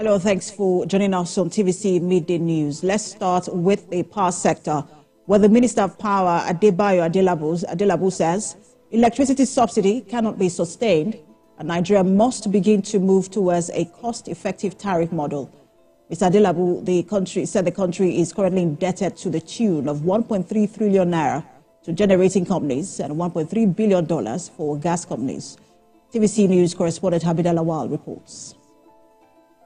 Hello, thanks for joining us on TVC Midday News. Let's start with the power sector, where the Minister of Power, Adebayo Adelabu, says electricity subsidy cannot be sustained and Nigeria must begin to move towards a cost-effective tariff model. Mr. Adelabu said the country is currently indebted to the tune of 1.3 trillion naira to generating companies and $1.3 billion for gas companies. TVC News correspondent Habib Lawal reports.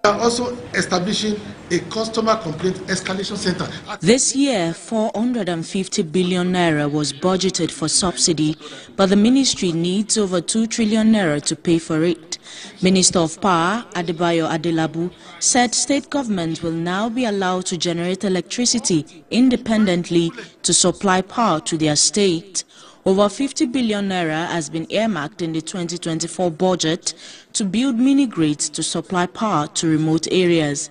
We are also establishing a customer complaint escalation center. This year, 450 billion naira was budgeted for subsidy, but the ministry needs over 2 trillion naira to pay for it. Minister of Power, Adebayo Adelabu, said state governments will now be allowed to generate electricity independently to supply power to their state. Over 50 billion naira has been earmarked in the 2024 budget to build mini-grids to supply power to remote areas.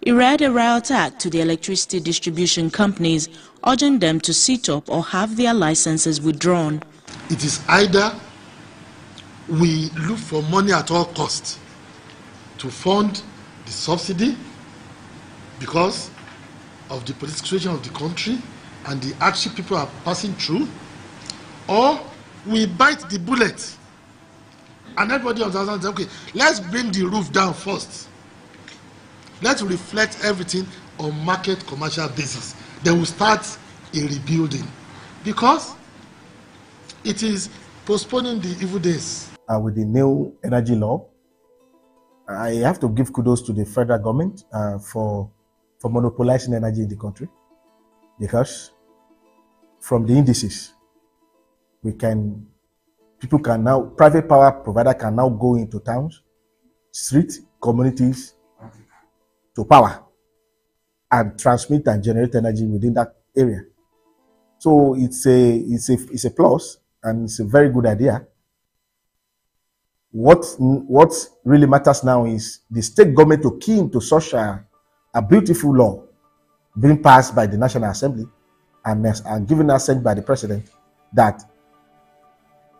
He read a riot act to the electricity distribution companies, urging them to sit up or have their licenses withdrawn. It is either we look for money at all costs to fund the subsidy because of the political situation of the country and the hardship people are passing through, or we bite the bullet and everybody understands, okay, let's bring the roof down first. Let's reflect everything on market commercial basis. Then we'll start a rebuilding, because it is postponing the evil days. With the new energy law, I have to give kudos to the federal government for monopolizing energy in the country, because from the indices, people can now, private power provider can now go into towns, streets, communities to power and transmit and generate energy within that area. So it's a plus, and it's a very good idea. What really matters now is the state government to key into such a beautiful law being passed by the National Assembly and given assent by the president, that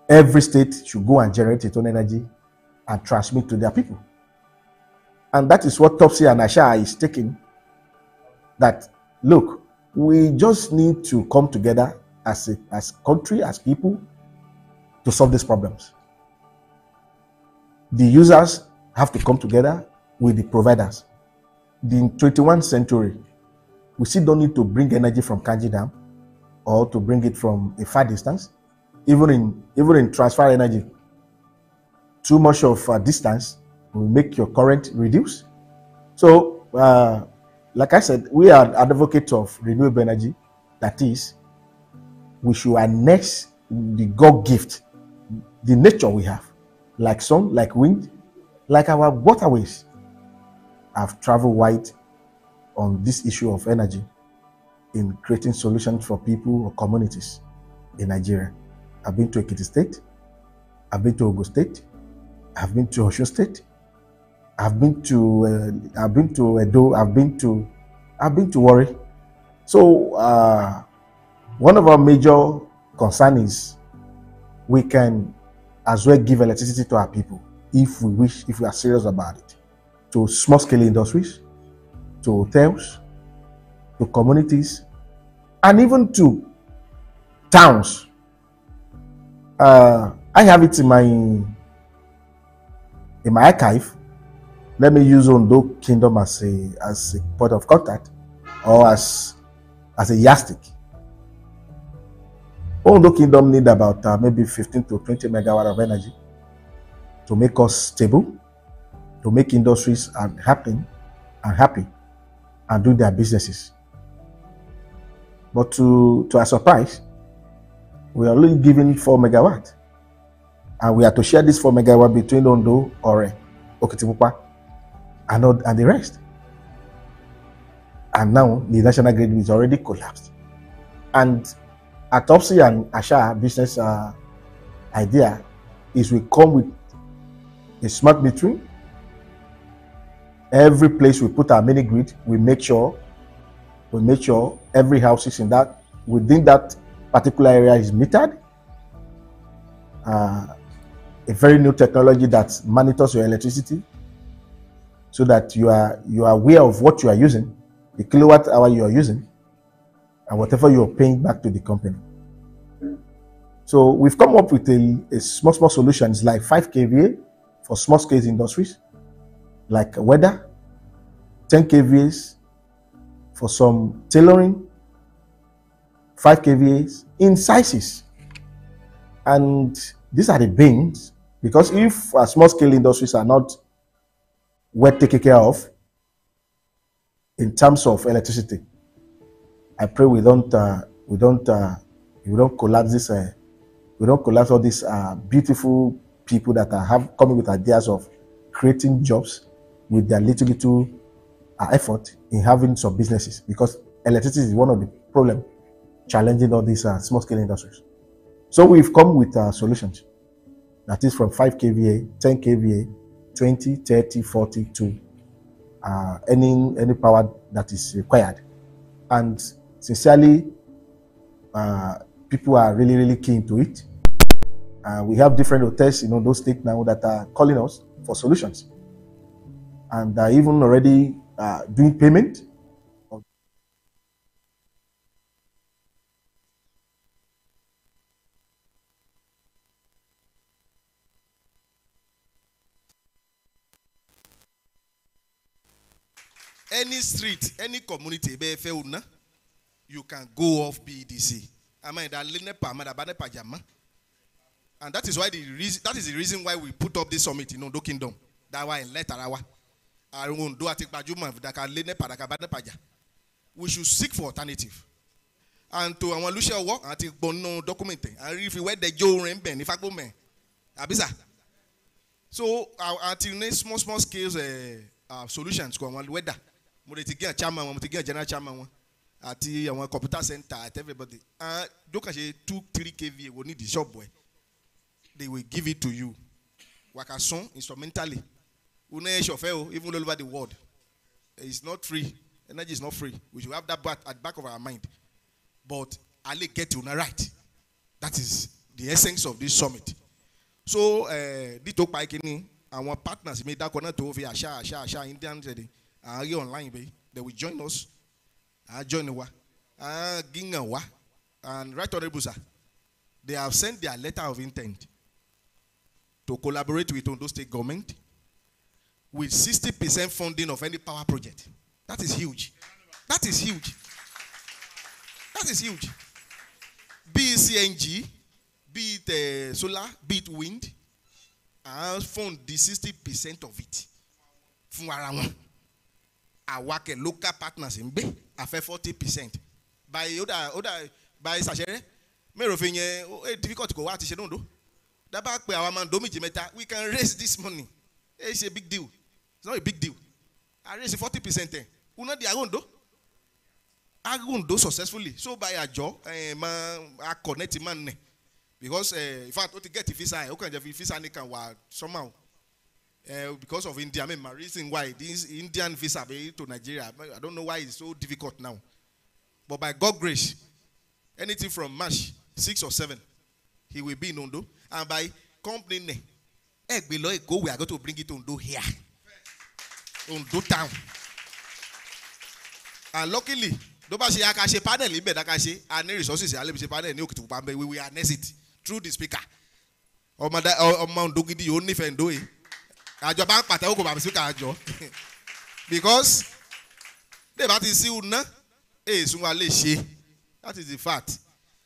every state should go and generate its own energy and transmit to their people. And that is what Topsy and Asha is taking. That, look, we just need to come together as country, as people, to solve these problems. The users have to come together with the providers. In the 21st century, we still don't need to bring energy from Kanji Dam or to bring it from a far distance. Even in transfer energy, too much of a distance will make your current reduce. So, like I said, we are advocates of renewable energy. That is, we should annex the God gift, the nature we have, like sun, like wind, like our waterways. I've traveled wide on this issue of energy in creating solutions for people or communities in Nigeria. I've been to Ekiti State, I've been to Ogo State, I've been to Osun State, I've been to Edo, I've been to Warri. So one of our major concerns is we can as well give electricity to our people if we wish, if we are serious about it, to small-scale industries, to hotels, to communities, and even to towns. I have it in my archive. Let me use Ondo Kingdom as a point of contact, or as a yardstick. Ondo Kingdom need about maybe 15 to 20 megawatt of energy to make us stable, to make industries happy and do their businesses. But to our surprise, we are only giving 4 megawatt, and we have to share this 4 megawatt between Ondo, Ore, Okitipupa, and the rest. And now the national grid is already collapsed. And at Topsy and Asha business idea is we come with a smart metering. Every place we put our mini grid, we make sure every house is within that particular area is metered. A very new technology that monitors your electricity, so that you are aware of what you are using, the kilowatt hour you are using, and whatever you are paying back to the company. So we've come up with a small solutions like 5 kVA for small scale industries, like weather, 10 kVAs for some tailoring, 5 kVAs in sizes. And these are the bins, because if small scale industries are not well taken care of in terms of electricity, I pray we don't collapse this. We don't collapse all these beautiful people that are coming with ideas of creating jobs with their little effort in having some businesses, because electricity is one of the problems challenging all these small scale industries. So we've come with solutions that is from 5 kVA, 10 kVA, 20, 30, 40 to any power that is required. And sincerely, people are really keen to it. We have different hotels in those states now that are calling us for solutions, and are even already doing payment. Any street, any community, you can go off BDC. And that is why that is the reason why we put up this summit in Ondo Kingdom. That why in Letarawa. We should seek for alternative. And to our Lucia work, I think Bono documenting. And if you wear the Joe Remben, if I go man, Abisa. So until small scales solutions go on weather. We get chairman, we get general chairman. At our computer center, at everybody. Look at 2-3 kVA. We need the shop boy. They will give it to you. Wakason instrumentally. Even all over the world. It's not free. Energy is not free. We should have that at the back of our mind. But Ali get you right. That is the essence of this summit. So, Dito Paikini, our partners made that corner to over Asha, Indian, are you online, they will join us. Join Gingawa, and Right Honorable Sir, they have sent their letter of intent to collaborate with Ondo State government with 60% funding of any power project. That is huge. That is huge. That is huge. Be it CNG, be it solar, be it wind, and fund the 60% of it. I work at local partners in Bay, I 40%. By by Sachere, difficult to go out. That back where our man we can raise this money. It's a big deal. It's not a big deal. I raise 40%. Una di Agundo successfully. So by a job, I connect man. Because if I don't get the visa, I can get visa somehow. Because of India, my reason why this Indian visa to Nigeria, I don't know why it's so difficult now. But by God's grace, anything from March 6 or 7, he will be in Ondo. And by company, below go, we are going to bring it to Ondo here. Ondo town. And luckily, any resources, we will harness it through the speaker. Because that is the fact.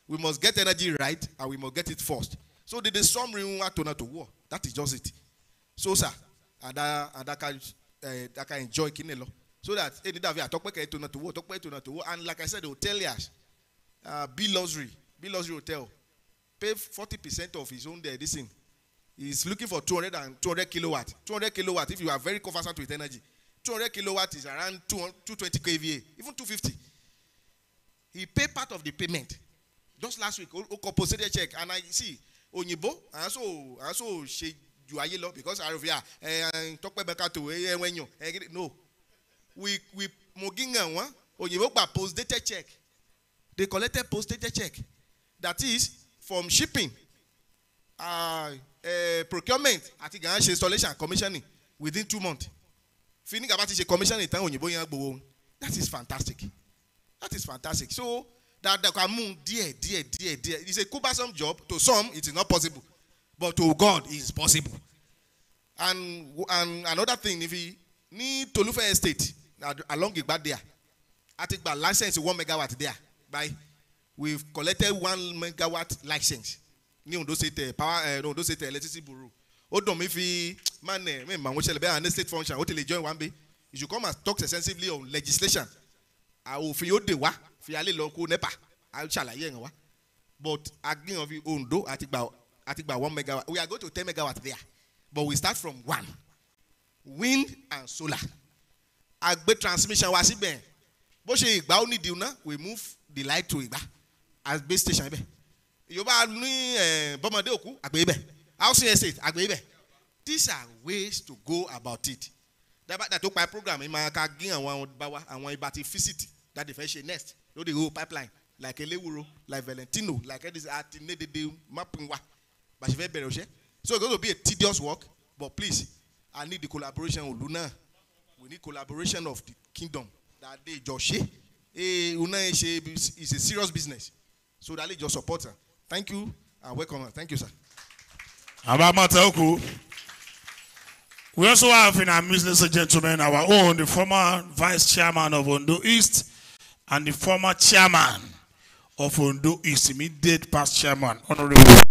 We must get energy right and we must get it first. So the summary to war. That is just it. So sir, and I can enjoy Kinelo. So that any day I talk to war. And like I said, the hoteliers, B Luxury Hotel, pay 40% of his own this thing. He's looking for 200 kilowatt. 200 kilowatt, if you are very conversant with energy, 200 kilowatt is around 220 kVA, even 250. He paid part of the payment. Just last week, composite check, and I see Onyibo, and also she you are yellow because I talk about to when you no. We Moginga one Onyibo post-dated check. They collected post-dated check. That is from shipping. Procurement, I think installation and commissioning within 2 months. Finishing about the commissioning time that is fantastic. That is fantastic. So that dear. It's a cumbersome job. To some, it is not possible, but to God, it is possible. And another thing, if he need to look for estate, along Igba there. I think by license 1 megawatt there. We've collected 1 megawatt license. Ni Ondo State power, Ondo State electricity bureau. Odo me fi man we shall be an state function. What join one be? You should come and talk extensively on legislation. I will feel the wa fi ale local nepa. I shall wa. But again of Ondo, I think about 1 megawatt. We are going to 10 megawatt there, but we start from 1. Wind and solar. Agbe transmission was it? But we move the light to Igba as base station. Yoba ni Bomade Oku agbebe. Housing estate agbebe. These are ways to go about it. That took my program in my kagin and one bawa and one ibati visit that the fresh next. You the whole pipeline like Elewuro, like Valentino, like this atine the mapping wa. But she very beroche. So it's going to be a tedious work, but please, I need the collaboration with Luna. We need collaboration of the kingdom. That they just Una is a serious business. So that they just support her. Thank you and welcome. Thank you, sir. We also have in our midst, ladies and gentlemen, our own, the former vice chairman of Ondo East and the former chairman of Ondo East, immediate past chairman, Honorable.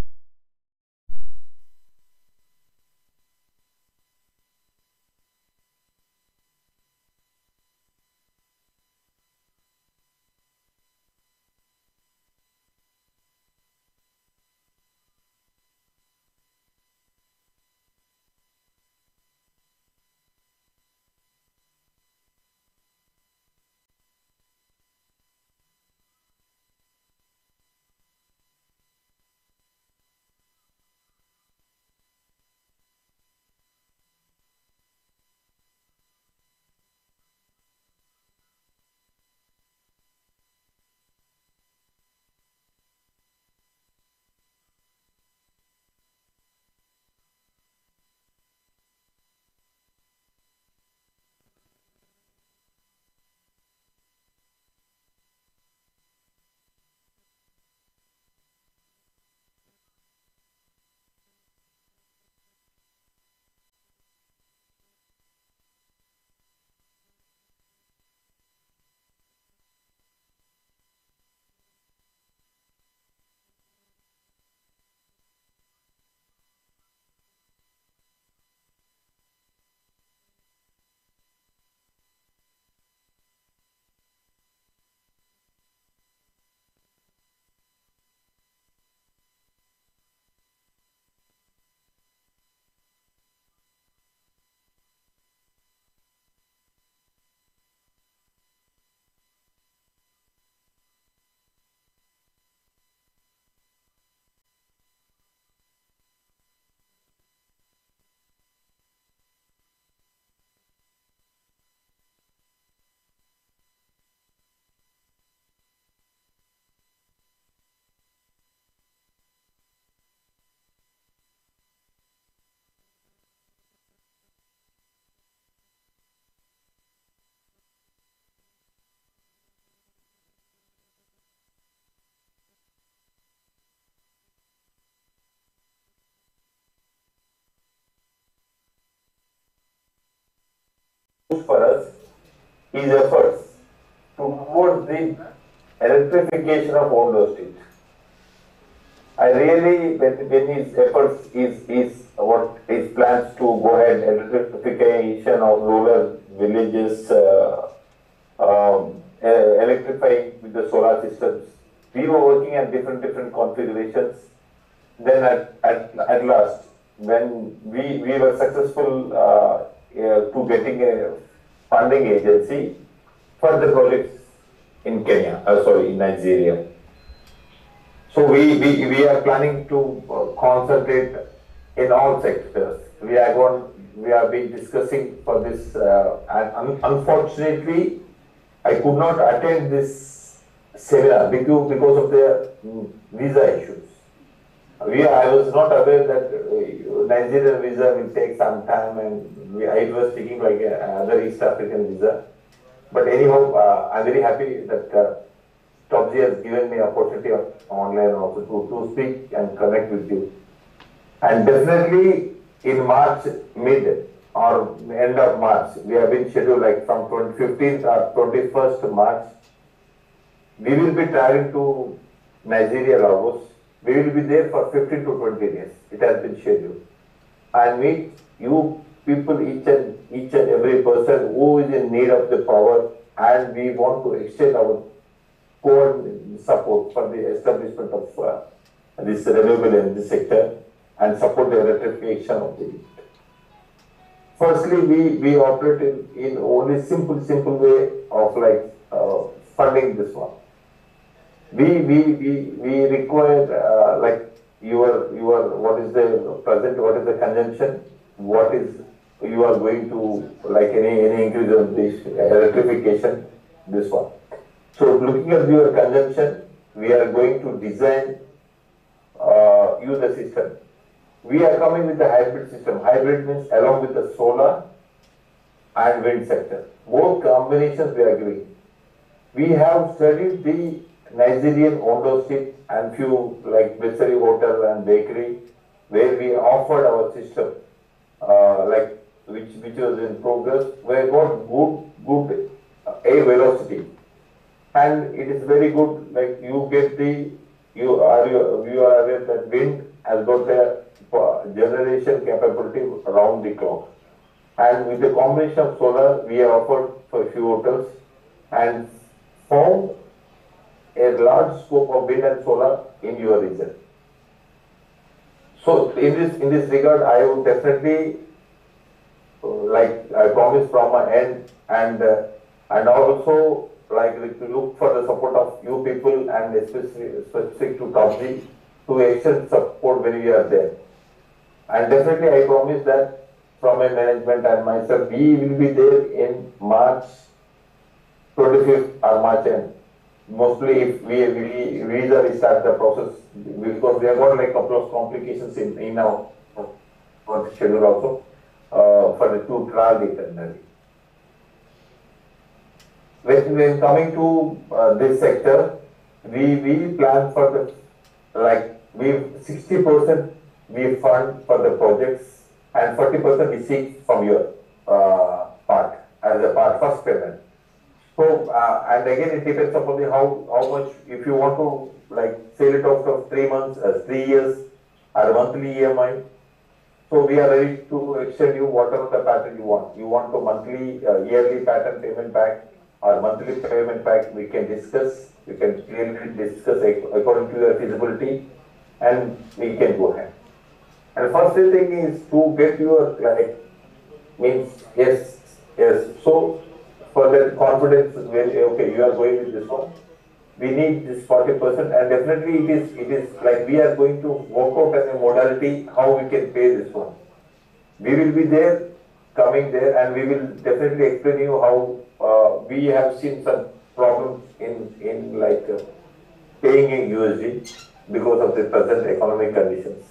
For us, his efforts to promote the electrification of Ondo State. I really, when his efforts is what his plans to go ahead, electrification of rural villages, electrifying with the solar systems. We were working at different configurations. Then at last, when we were successful to getting a funding agency for the projects in Kenya, in Nigeria. So we are planning to concentrate in all sectors. We have been discussing for this, and unfortunately, I could not attend this seminar because of the visa issues. I was not aware that Nigerian visa will take some time, and it was taking like another East African visa. But anyhow, I'm very happy that Topsy has given me opportunity online also to speak and connect with you. And definitely in March mid, or end of March. We have been scheduled like from 15th or 21st March. We will be traveling to Nigeria, Lagos. We will be there for 15 to 20 days. It has been scheduled. And meet you people, each and every person who is in need of the power, and we want to extend our core support for the establishment of this renewable energy sector and support the electrification of the grid. Firstly, we operate in only simple way of like funding this one. We require like your what is the present, what is the consumption, what is you are going to like any increase of this electrification, this one. So looking at your consumption, we are going to design use the system. We are coming with the hybrid system. Hybrid means along with the solar and wind sector. Both combinations we are giving. We have studied the Nigerian Ondo state and few like Bessari hotel and bakery where we offered our system like which was in progress. We got good air velocity, and it is very good. Like you get the you are aware that wind has got a generation capability around the clock, and with the combination of solar we have offered for a few hotels and found a large scope of wind and solar in your region. So in this regard, I would definitely like I promise from my end, and also like to look for the support of you people and especially specific to Topsy to extend support when we are there. And definitely I promise that from my management and myself, we will be there in March 25th or March end. Mostly if we start the process, because we have got like a couple of complications in our schedule also for the two trial date. When coming to this sector, we plan for the like 60% we fund for the projects and 40% we seek from your part as a part first payment. So and again it depends upon the how much, if you want to like sell it off of 3 months, 3 years or monthly EMI. So we are ready to extend you whatever the pattern you want. You want to monthly yearly pattern payment back or monthly payment back, we can discuss. We can clearly discuss according to your feasibility, and we can go ahead. And first thing is to get your like means yes. So for that confidence, okay, you are going with this one. We need this 40%, and definitely it is like we are going to work out as a modality how we can pay this one. We will be there, coming there, and we will definitely explain you how we have seen some problems in like paying in USD because of the present economic conditions,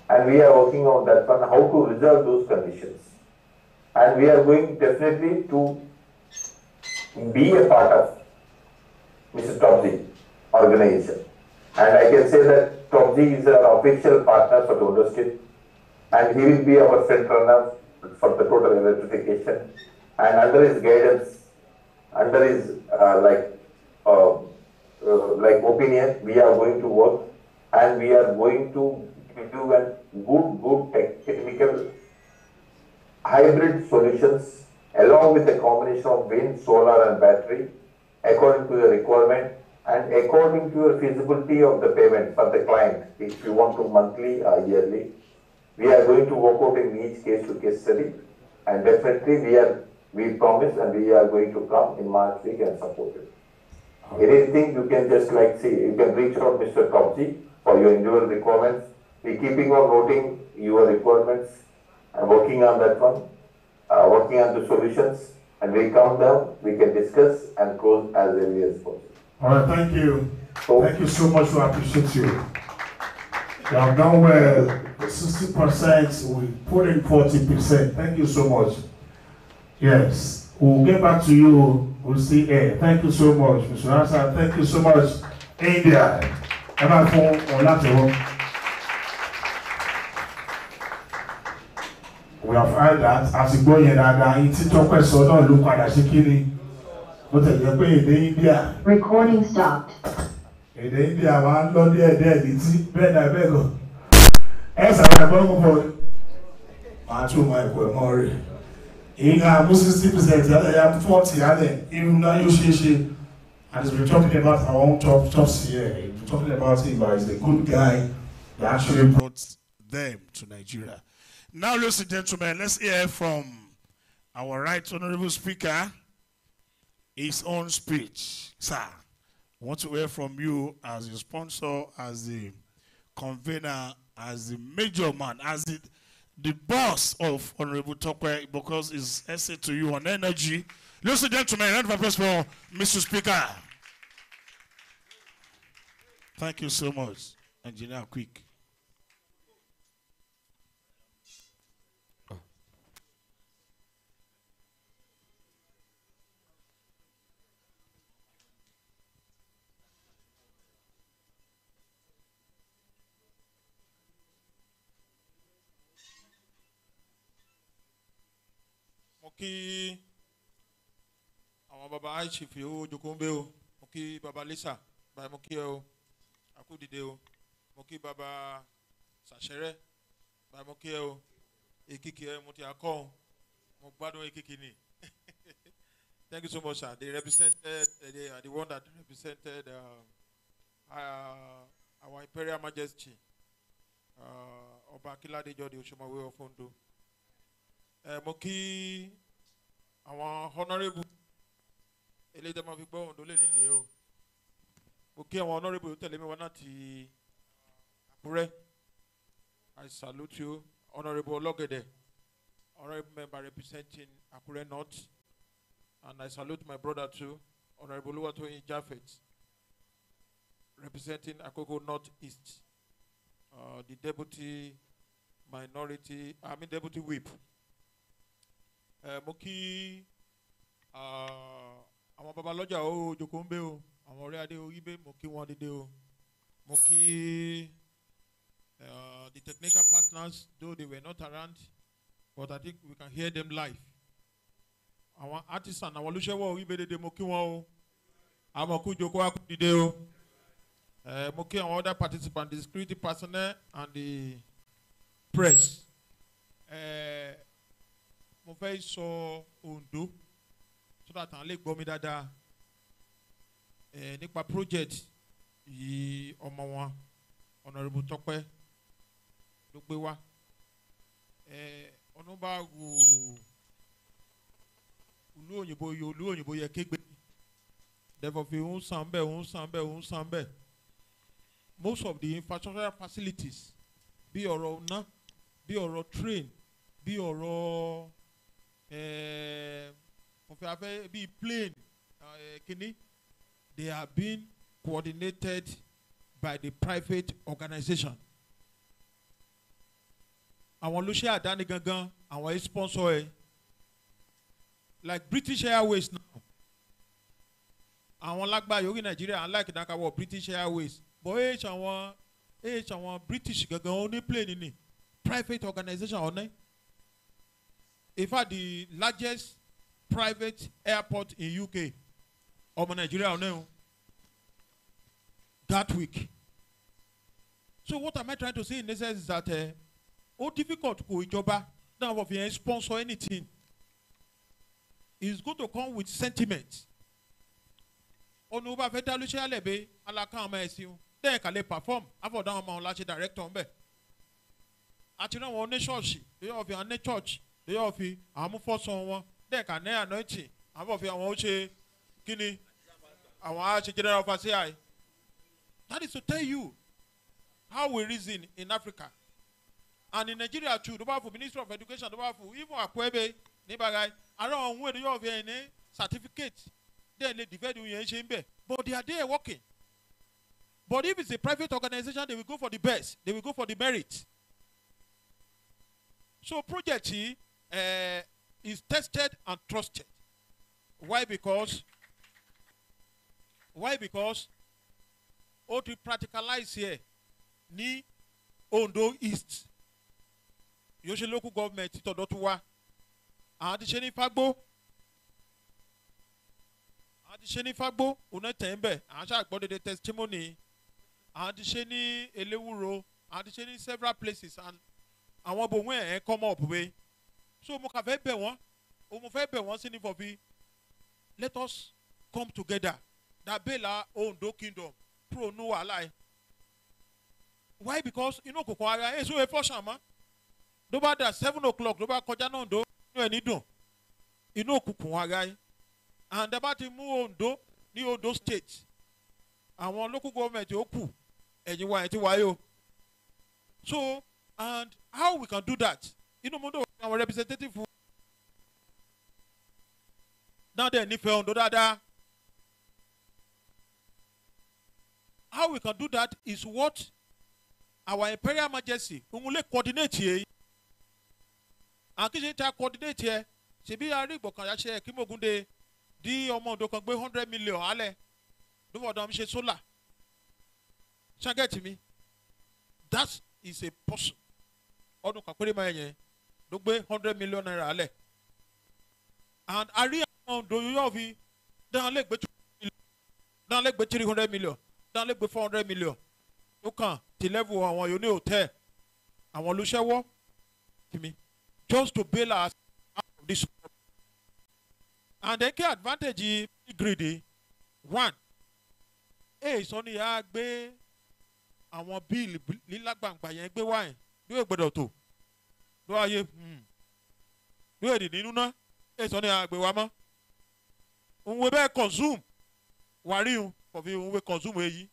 and we are working on that one, how to resolve those conditions, and we are going definitely to be a part of Mr. Topsy organization, and I can say that Topsy is our official partner for the Ondo State, and he will be our front runner for the total electrification, and under his guidance, under his like opinion, we are going to work, and we are going to give you a good technical hybrid solutions along with a combination of wind, solar and battery according to your requirement and according to your feasibility of the payment for the client. If you want to monthly or yearly, we are going to work out in each case to case study, and definitely we promise and we are going to come in March week and support it. Anything you can just like see, you can reach out Mr. Topsy for your individual requirements. We keeping on noting your requirements and working on that one, working on the solutions, and we come down, we can discuss and close as early as possible. All right, thank you. Thank you so much. We appreciate you. You have done well. 60%, we put in 40%. Thank you so much. Yes, we'll get back to you. We'll see air. Thank you so much, Mr. Hassan. Thank you so much, India. We have heard that as we go here that it's Tọ́pẹ́ sọ náà ló padà sí kíni. Ó tẹ̀ jẹ́ pé èdè India. Recording stopped. Èdè India máa ń lọ díẹ̀ létí bẹ́ẹ̀ náà bẹ́ẹ̀ lọ. Ẹ sàrà ẹ̀gbọ́n mú bọ̀. Màá tún mọ ẹ̀kọ́ ẹ̀mọ́ rẹ̀. Ìhà mú 60% yálẹ̀ yá 40 yálẹ̀ irun náà yóò ṣeé ṣe. And as we're talking about our own tops here, we're talking about him, but he's a good guy that actually brought them to Nigeria. Now, ladies and gentlemen, let's hear from our right honorable speaker, his own speech. Sir, I want to hear from you as the sponsor, as the convener, as the major man, as the boss of Honorable Tokwe, because his essay to you on energy. Ladies and gentlemen, round of applause for Mr. Speaker. Thank you so much, Engineer Quick. Moki, àwọn baba Aichi fi owó jokunbe o. Moki baba Lisa, baba Moki o. Akudide o. Moki baba Sachere, baba Moki o. Ekiki mo ti akọ. Mo gbádùn ekiki ni. Thank you so much, sir. They represented, they are the one that represented our Imperial Majesty, Ọba Akíládéjọ de Òṣùmàwé of Ondo. Mo kí àwọn honourable eléyìí tẹ́ máa fi gbọ́ Ondo lè nínú o. Mo kí àwọn honourable tẹ̀lé mi wá láti Àkúrẹ́. I salute you, Honourable Ologede, honourable member representing Akure North. And I salute my brother too, Honourable Oluwatoyin Japheth, representing Akoko North East, the deputy whip. Moki, àwọn baba lọ́jà o jókòó ń bẹ o, àwọn ọ̀rẹ́ adé o yíbé moki wọn dédé o. Moki, the technical partners, though they were not around, but I think we can hear them live. Àwọn artisan àwọn olùṣèwọ̀ orí bédèdè mo kí wọn o, àwọn kú jókòó akú dìde o. Mo kí àwọn other participants, the security personnel and the press. Mo fẹ́ sọ Ondo so that àwọn lè gbọ́ mi dáadáa nípa project yìí ọmọ wọn Honourable Tọ́pẹ́ ló gbé wá. Ọ̀nà bá wò olú òyìnbó yẹ kégbé therefore fi ń san bẹ́ẹ̀. Most of the infrastructural facilities bí ọ̀rọ̀ ọ̀nà bí ọ̀rọ̀ train bí ọ̀rọ̀ bí plane kìíní they are being coordinated by the private organization. Àwọn olóṣèlú àdáni gangan àwọn sponsor ẹ̀. Like British Airways now. Àwọn lágbá yorí Nigeria unlike Dakar British Airways. But àwọn British gangan ó ní plane ni private organization ọ̀nẹ́. In fact, the largest private airport in UK ọmọ Nigeria ọ̀nẹ́ o. Gatwick. So what am I trying to say in this sense is that ó difficult kò ìjọba náà wọ́n fi sponsor anything. It's going to come with sentiment. Ọ̀nà ọba fẹ́ dá lóṣẹ́ àlẹ́bẹ̀ alákàn ọmọ ẹ̀sìn dẹ́ẹ̀ kà lè perform àfọ̀dá ọmọ ọ̀hún láṣẹ director ńbẹ̀. Àti náà wọn ní ṣọ́ọ̀ṣì lóyè ọ̀fi àwọn ní church lóyè ọ̀fi àwọn amúfọ́sán wọn dẹ́ẹ̀ kà ní anointing àfọ̀fi àwọn ó ṣe kíni àwọn á ṣe general overseer. That is to tell you how we reason in Africa. And in Nigeria too, the Ministry of Education, even Akwebe, Nibagai, around where you have a certificate, then they divide you. But they are there working. But if it's a private organization, they will go for the best. They will go for the merit. So project is tested and trusted. Why? Because all to practicalize here, ni Ondo East. yóò ṣe local government tọ̀dọ̀ tó wá àwọn ti ṣe ní fagbó òun tẹ̀ ń bẹ̀ àwọn ṣàgbọ́ dédé testimony àwọn ti ṣe ní eléwúro àwọn ti ṣe ní several places and àwọn bòun ẹ̀ come up wey so mo kà fẹ́ bẹ̀ wọ́n mo fẹ́ bẹ̀ wọ́n sí ní fọ̀fi let us come together that bela Ondo kingdom pro no wàhálà ẹ̀ why because inú òkùnkùn ara ẹ̀ sọ efọ́ ṣàmá ló bá dà 7 o'clock ló bá kọjá náà Ondo inú ẹ̀ ní dùn inú òkùnkùn ara ẹ̀ and ẹ bá ti mú Ondo ní Ondo state àwọn local government ó kù ẹ̀yìn wa ẹ̀ ti wáyé o so and how we can do that inú mo dọ̀ àwọn representative fún náà dẹ̀ nífẹ̀ẹ́ Ondo dáadáa how we can do that is what our imperial majesty òun lè coordinate yẹ àkíṣe ta coordinate yẹ ṣèbí arí ìgbọ̀kànlá ṣe kí Mògúndé di ọmọ Ondo kan gbé 100 million alẹ́ ló fọdọ̀ ṣe solar ṣàgẹ́tì mi that is a person ọdún kan péré máa yẹn ló gbé 100 million naira alẹ́ and àrí àwọn Ondo yóò fi dáhùn lè gbé 300 million dáhùn lè gbé 400 million ó kàn ti level àwọn yóò ní hòtẹ́ẹ̀ àwọn olùṣẹ́wọ́ tì mí just to bail us out of this problem. And then kí advantage greedy one sọ ni yà á gbé àwọn bíìlì lílágbàǹgbà yẹn gbé wáyé yóò gbọdọ̀ tó ló ayé yóò èdè nínú náà sọ ni yà á gbé wa mọ́ òun wo bẹ́ẹ̀ consume wàrí òun kọ̀fí òun wo consume èyí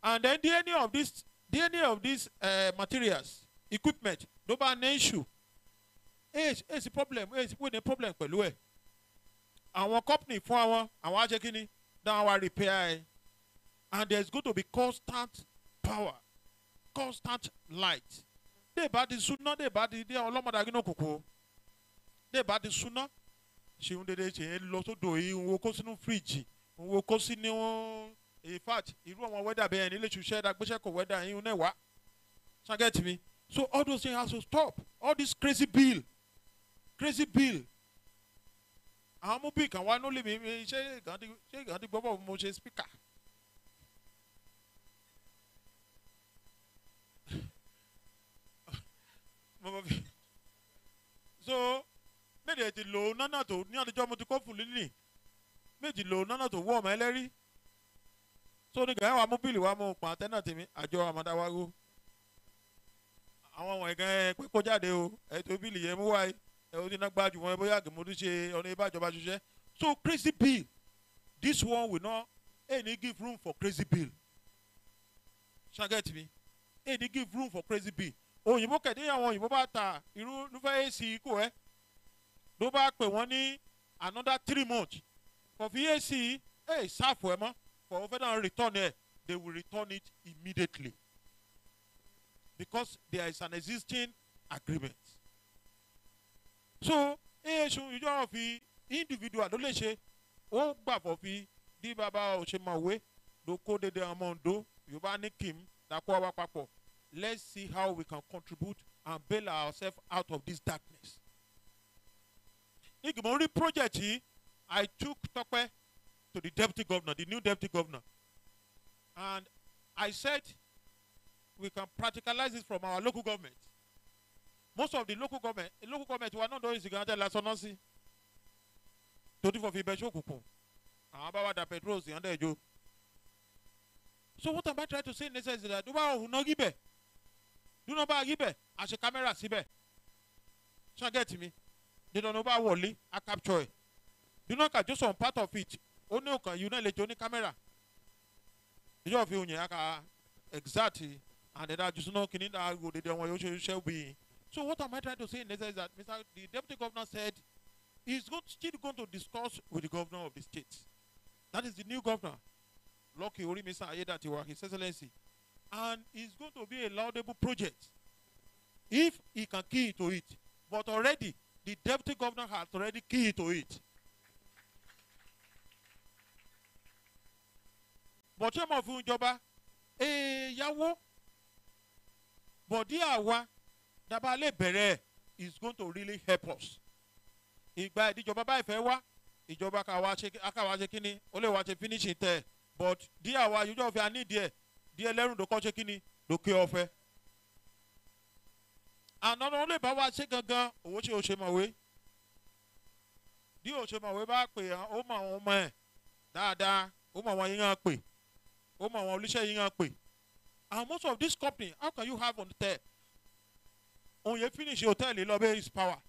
and then any of these materials equipment ló bá ní issue èsì problem èsì wíìnì problem pẹ̀lú ẹ̀ àwọn company fún àwọn ajẹ́kíní dáhùn wa repair ẹ̀ and there is going to be constant power constant light dé bá di súná dé bá di dé ọlọ́mọdé agínú kòkó dé bá di súná ṣeun dédé ṣe ń lọ sódò yìí ń wo kó sínú fíríjì ń wo kó sínú in fact irú àwọn wẹ́dà bẹ́ẹ̀ nílé ṣiṣẹ́ dàgbéṣẹ́kọ̀ wẹ́dà yìí ń náà wá ṣàgẹ́tì mi so all those things have to stop all this crazy bill àwọn mú bí kan wá ló lè mi ṣé ìgàndí gbọ́bọ̀ mo ṣe speaker so méjì ti lò nánà tó ní àtijọ́ mo ti kó fún lílì méjì lò nánà tó wọ́ ọmọ ẹlẹ́rí so ní gàá wa mú bíìlì wa mú pa tẹ́nà tèmi àjọ àmàdáwárò àwọn ọmọ ẹ̀gán ẹ̀ pé kó jáde o ètò bíìlì yẹn mú wáyé ẹ̀ ó ti ná gbájú wọn bóyá àgèmọ́dú ṣe ọ̀nà ìbájọba ṣiṣẹ́ so crazy bill this one will not any give room for crazy bill ṣàgẹ́tì mi any give room for crazy bill òyìnbó kẹ̀dé àwọn òyìnbó bá ta irú nífẹ̀ẹ́ ac kò ẹ́ ló bá pè wọ́n ní another 3 months for fi ac ṣáàfù ẹ̀ mọ́ for federal return ẹ̀ they will return it immediately because there is an existing agreement so ṣun ìjọ fi individual ló lè ṣe ó gbà fọ́ fi bí bàbá òṣèmọ̀wé ló kó dédé ọmọ Ondo yorùbá ní kìm dàpọ̀ wá papọ̀ let's see how we can contribute and bail ourselves out of this darkness. Ìgbìmọ̀ orí project yìí I took Tọ́pẹ́ to the deputy governor the new deputy governor and I said we can practicalize this from our local government. Most of the local government were not doing ìsìnkú lásán náà sí torí fọ́ fi bẹ́ẹ̀ ṣókùnkùn àwọn bá wà dà petrol sí ọ̀ndẹ̀ ẹ̀jọ́. So what am I trying to say in this is that do bá òun náà rí bẹ̀ do náà bá rí bẹ̀ àṣẹ kámẹ́rà síbẹ̀ ṣàgẹ́tì mi dídán ló bá wọlé a capture ẹ̀ do náà kà just some part of it ó ní òkàn yìí náà lè jọ ní kámẹ́rà ìjọba fi òun yẹn ká exact and ẹ̀dá jùsùn kìíní náà wò dédé wọn yóò ṣe iṣẹ́ òbí. So what am I trying to say in this is that the deputy governor said he's still going to discuss with the governor of the state. That is the new governor, Lucky Orimisa Ayedatiwa, His Excellency. And it's going to be a laudable project if he can key to it. But already, the deputy governor has already keyed to it. But some of you, Joba, yawo, body awa. tábà lè bẹ̀rẹ̀ is going to really help us. Ìgbà ìdíjọba báyìí fẹ́ wá ìjọba akáwa ṣe kínní ó lè wá ṣe finishing tẹ̀ but díẹ̀ àwa yóò fi àní díẹ̀ lẹ́rù ló kọ́ ṣe kínní lókè ọ̀fẹ́. Àná ló lè bá wa ṣe gangan owó ṣe òṣèmọ̀wé. Bí òṣèmọ̀wé bá pè ó mọ àwọn ọmọ ẹ̀ dáadáa ó mọ àwọn yíyan pè ó mọ àwọn olùṣẹ́ yíyan pè. And most of this company how can you have on the tẹ̀? Òun yẹn finish hotel lọ bẹ́ẹ̀ is power.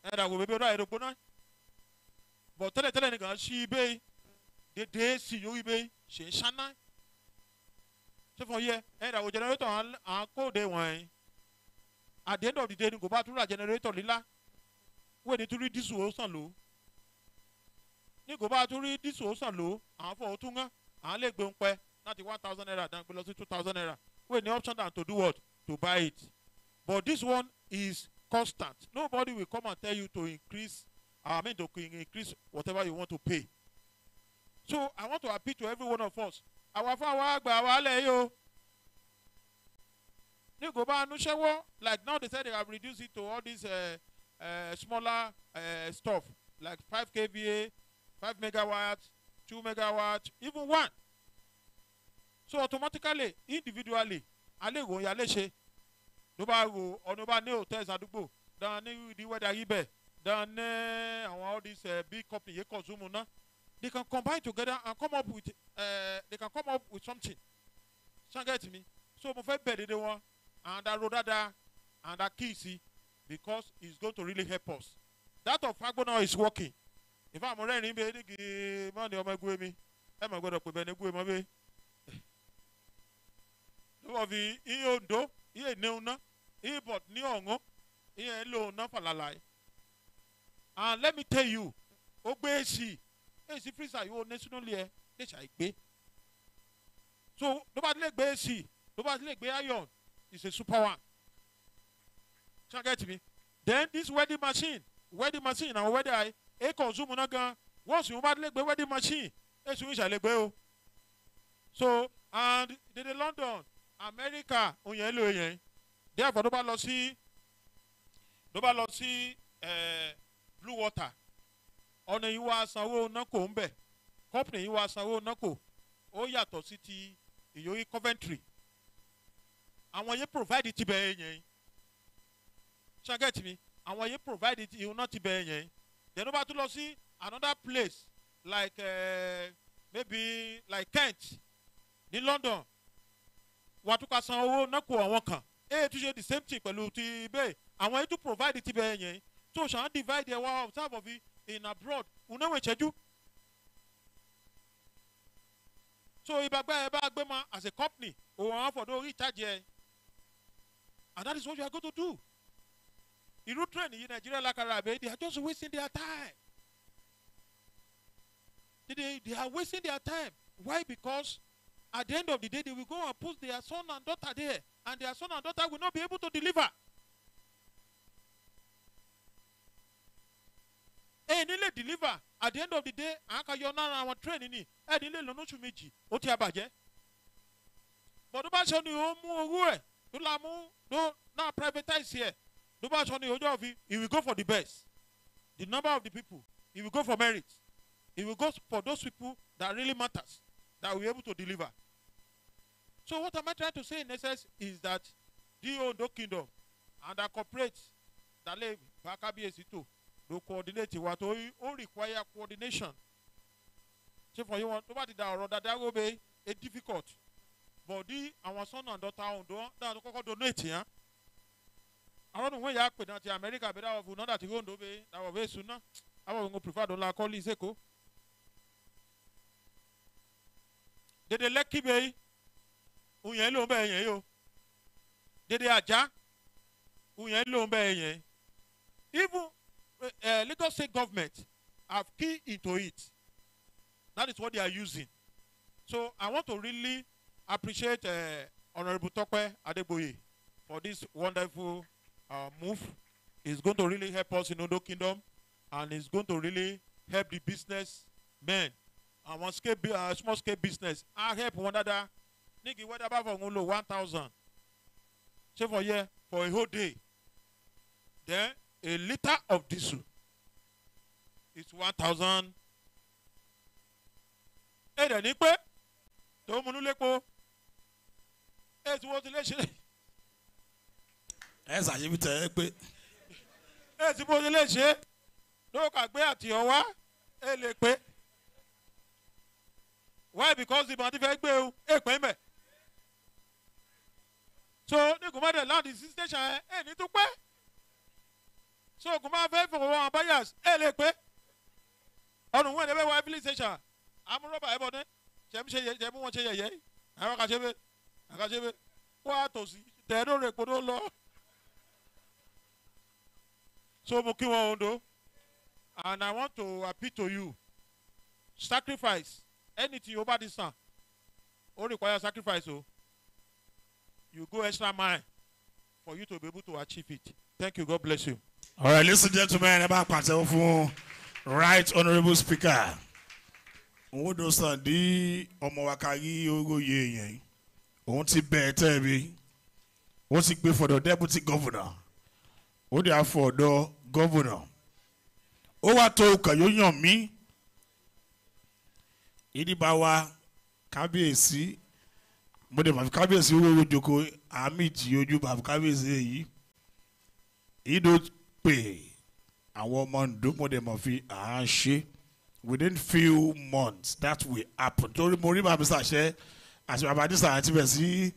Ẹ̀dá wo bébí ọ̀dọ́ ẹ̀dọ́gbọ́n náà. But tẹ́lẹ̀tẹ́lẹ̀ nìkan sí ibẹ̀ dédé sí yóò ibẹ̀ ṣe ń ṣáná. Ṣé fọ yẹ ẹ̀dá wo generator à ń kóde wọ̀nyí. At the end of the day ni kò bá tún ra generator lílá. Wẹ́ẹ̀ ni tún rí dísù ó sàn lò. Ní kò bá tún rí dísù ó sàn lò àwọn fọ̀ ó tún gán àwọn lè gbé ń pẹ́ láti 1,000 naira dan gbé lọ sí 2,000 naira. Wẹ́ẹ̀ ni option than to do what? To buy it. But this one is constant. Nobody will come and tell you to increase to increase whatever you want to pay. So I want to appeal to every one of us. Our father gba wa le yo. Ni go ba anu sewo like now they said they have reduced it to all these smaller stuff like 5 kVA, 5 megawatts, 2 megawatts, even 1. So automatically, individually, ale go ya le se. No ba go or no ba ní hotels àdúgbò dan ní the weather ibe dan all these big company ye consume na they can combine together and come up with something. Shall get me? So mo fẹ́ bẹ̀ dédé wọn and that rodada and that key because it's going to really help us. That of Fagbona is working. If I'm already in bed, money on my go me. I'm going to put Benegu my way. No of the Ondo. Iye neuna, iye bot ni ongo, iye lo na falalai. And let me tell you, ogbe si freezer you nationally they shall be. So nobody like be si, nobody like be iron. It's a super one. Can get me? Then this wedding machine and whether I consume naga once you nobody like be wedding machine, you shall be. So and the London. America oyin lo yen therefore do ba lọ sí blue water ọ̀nà yìí wá sanwó nako ńbẹ company yìí wá sanwó nako ó yàtọ̀ sí ti ìyóyí Coventry àwọn yìí provide ti bẹ̀ yẹn ṣàgẹ́tì mi àwọn yìí provide ti ìhun náà ti bẹ̀ yẹn then ó bá tún lọ sí another place like maybe like Kent ní London wà tún ká san owó náà kó àwọn kan tún ṣe the same thing pẹ̀lú ti bẹ́ẹ̀ àwọn ètò provide ti bẹ́ẹ̀ yẹn tó ṣàn divide ẹ̀ wá observe of it in abroad unáwó ìṣẹ́jú. So ìbàgbẹ́ ẹ bá gbé ma as a company òun àwọn afọ̀dọ̀ orí ìtajà ẹ̀ and that is what you are going to do. Irú train yìí Nigeria lákàrà àbẹ̀ they are just wasting their time. They are wasting their time. Why? Because at the end of the day, they will go and put their son and daughter there, and their son and daughter will not be able to deliver. Nílé deliver at the end of the day, àkàyọ náà àwọn train ní nílé lọ́nùsù méjì ó ti àbàjẹ́. But bá sọ ni ó mú owó ẹ̀ tó la mú tó náà privatize ẹ̀ tó bá sọ ni ojú ọ̀fi he will go for the best. The number of the people he will go for merit. He will go for those people that really matters that will be able to deliver. So what am I trying to say in essence is that the Ondo Kingdom and the corporate that live Bakabiesito to coordinate what all require coordination. So for you want to that will be a difficult. But our son and daughter Ondo that donate here. I don't know where you are put that America but I will not that you go to be that will be sooner. I will prefer to call Iseko. Did the lucky bay? Uyen lo be yen yo. Dede aja. Uyen lo be yen. Even Lagos State government have key into it. That is what they are using. So I want to really appreciate Honorable Tokwe Adeboye for this wonderful move. It's going to really help us in Ondo Kingdom, and it's going to really help the business men. And one small scale business. I help one another. Nigga, what about 1,000? say for here for a whole day. Then a liter of diesel is 1,000. Ẹ dẹ̀ ní pé tó múnú lépo ẹ tí wọ́n ti lè ṣe. Ẹ ṣàṣebí tẹ ẹ pé. Ẹ tí wọ́n ti lè ṣe ló kà gbé àti ọwá ẹ lè pé. Why? Because ìbọn ti fẹ́ gbé o ẹ pẹ́ mẹ́. So ní kò má dẹ̀ láti sí station ẹ ní tó pẹ́. So kò má fẹ́ fọwọ́ wọn bias ẹ lè pé. Ọ̀nà wọn ẹ̀ bẹ́ẹ̀ wá filling station. Amúrọ̀bà ẹ̀ bọ̀ ní jẹ́mú wọn ṣe yẹ̀yẹ́. Àwọn àkàṣebé wọ́n á tòsí tẹ̀ẹ́dọ̀ rẹ̀ kó tó lọ. So mo kí wọn Ondo, and I want to appeal to you, sacrifice anything over this sun. All require sacrifice. So you go extra mile for you to be able to achieve it. Thank you. God bless you. All right, ladies and gentlemen, about Petrol for Right Honourable Speaker. Ondo Sandi Omowakari Ogo Ye. Won't he better be? What's it be for the deputy governor? What they for the governor? Owa toka yo mi. Idibawa Kábíyèsí. Mo de ma Kábíyèsí wo joko ami ti ojú ba Kábíyèsí yi. Ido pe àwọn ọmọ Ondo mo de ma fi ṣe. Within few months that will happen. Torí mo rí bá mi ṣàṣẹ àti bàbá ní sàrà tí bẹ̀ sí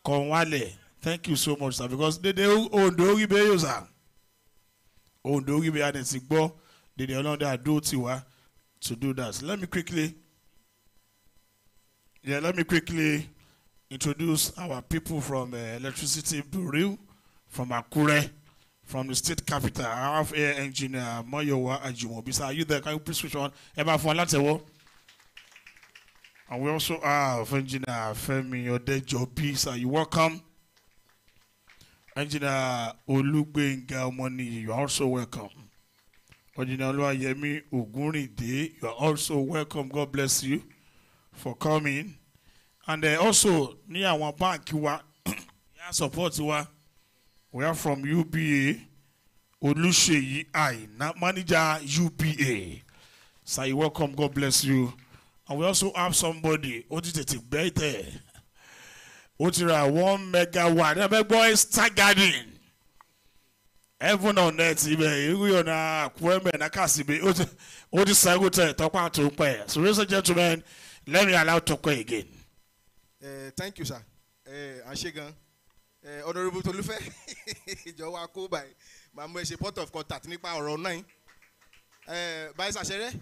Kọ̀wálẹ̀. Thank you so much, sir, because dédé Ondo rí bẹ́ẹ̀ yóò sà. Ondo rí bẹ́ẹ̀ àdé ti gbọ́ dédé ọlọ́dẹ àdó tiwa to do that. Let me quickly introduce our people from Electricity Bureau, from Akure, from the state capital. I have Air Engineer Mayowa Ajimobi. Sir, are you there? Can you please switch on? Eba for Latewo. And we also have Engineer Femi Odejobi. Sir, you welcome. Engineer Olugbenga Omoni, you are also welcome. Engineer Oluwayemi Ogunrinde, you are also welcome. God bless you for coming. And also, near our bank, you are support you are. We are from UBA, Olusheyi I, manager UBA. So you welcome, God bless you. And we also have somebody, Oditetik Bete, Otira 1 megawatt. Every boy staggering. Heaven on earth, you na Kweme na Kasibe, Odisagote, talk to pay. So, ladies and gentlemen, let me allow to talk again. Thank you, sir. Ashegan. Honourable Tolufe, Jowa Kobai, Mamma is a point of contact, Nipa or 9. By Sashere,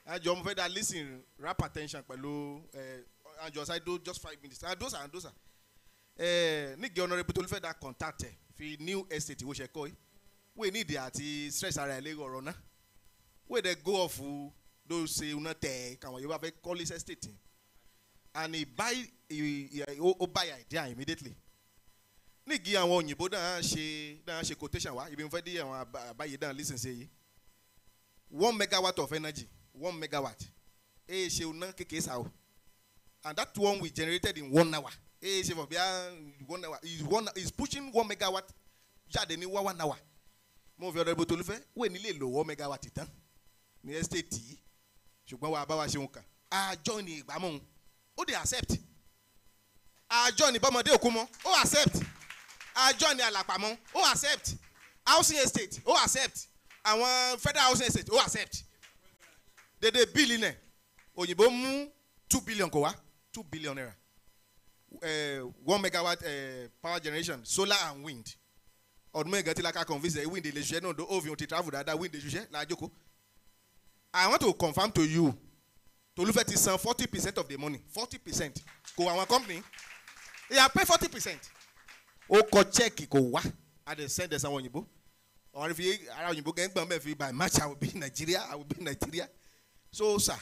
I jump that listen, rap attention, Palo, and just I do just 5 minutes. And those are. Nick Honourable Tolufe that contacted, if new estate, which I call, we need the stress area Lego runner. Where they go off, those say, you not take, and you have a call this estate. And he buy idea immediately. Nigi àwọn òyìnbó náà ṣe quotation wa ibi n fẹ́ dé àwọn àbáyé náà listen say 1 megawatt of energy 1 megawatt ṣe una kékeré sa o, and that one we generated in 1 hour ṣe for bia 1 hour is pushing 1 megawatt jáde ní 1 hour. Mo fi ọ̀rọ̀ ibo Tolúfẹ́ wẹ̀ nílé lò 1 megawatt tán ní estate yìí ṣùgbọ́n wa bá wa ṣe nǹkan àjọ ní ìgbàmọ̀ ó dey accept àjọ ní bọ́mọdé òkú mọ́ ó accept. Join the Alapamo, oh accept. Housing estate, oh accept. Àwọn federal housing estate, oh accept. They billionaire. Òyìnbó mú 2 billion kò wá, 2 billion naira. 1 megawatt power generation, solar and wind. Ọdún mẹ́gàn tí la ká convince ẹ̀ wind lè ṣiṣẹ́ náà do ovion ti travel dáadáa wind lè ṣiṣẹ́ lájoko. I want to confirm to you, Tolúfẹ́ ti san 40% of the money, 40%. Kò àwọn company, they have paid 40%. O ko check ko wa and they send us àwọn òyìnbó or if you ara òyìnbó gan gbọ́n bẹ́ẹ̀ fi by match I will be in Nigeria so sir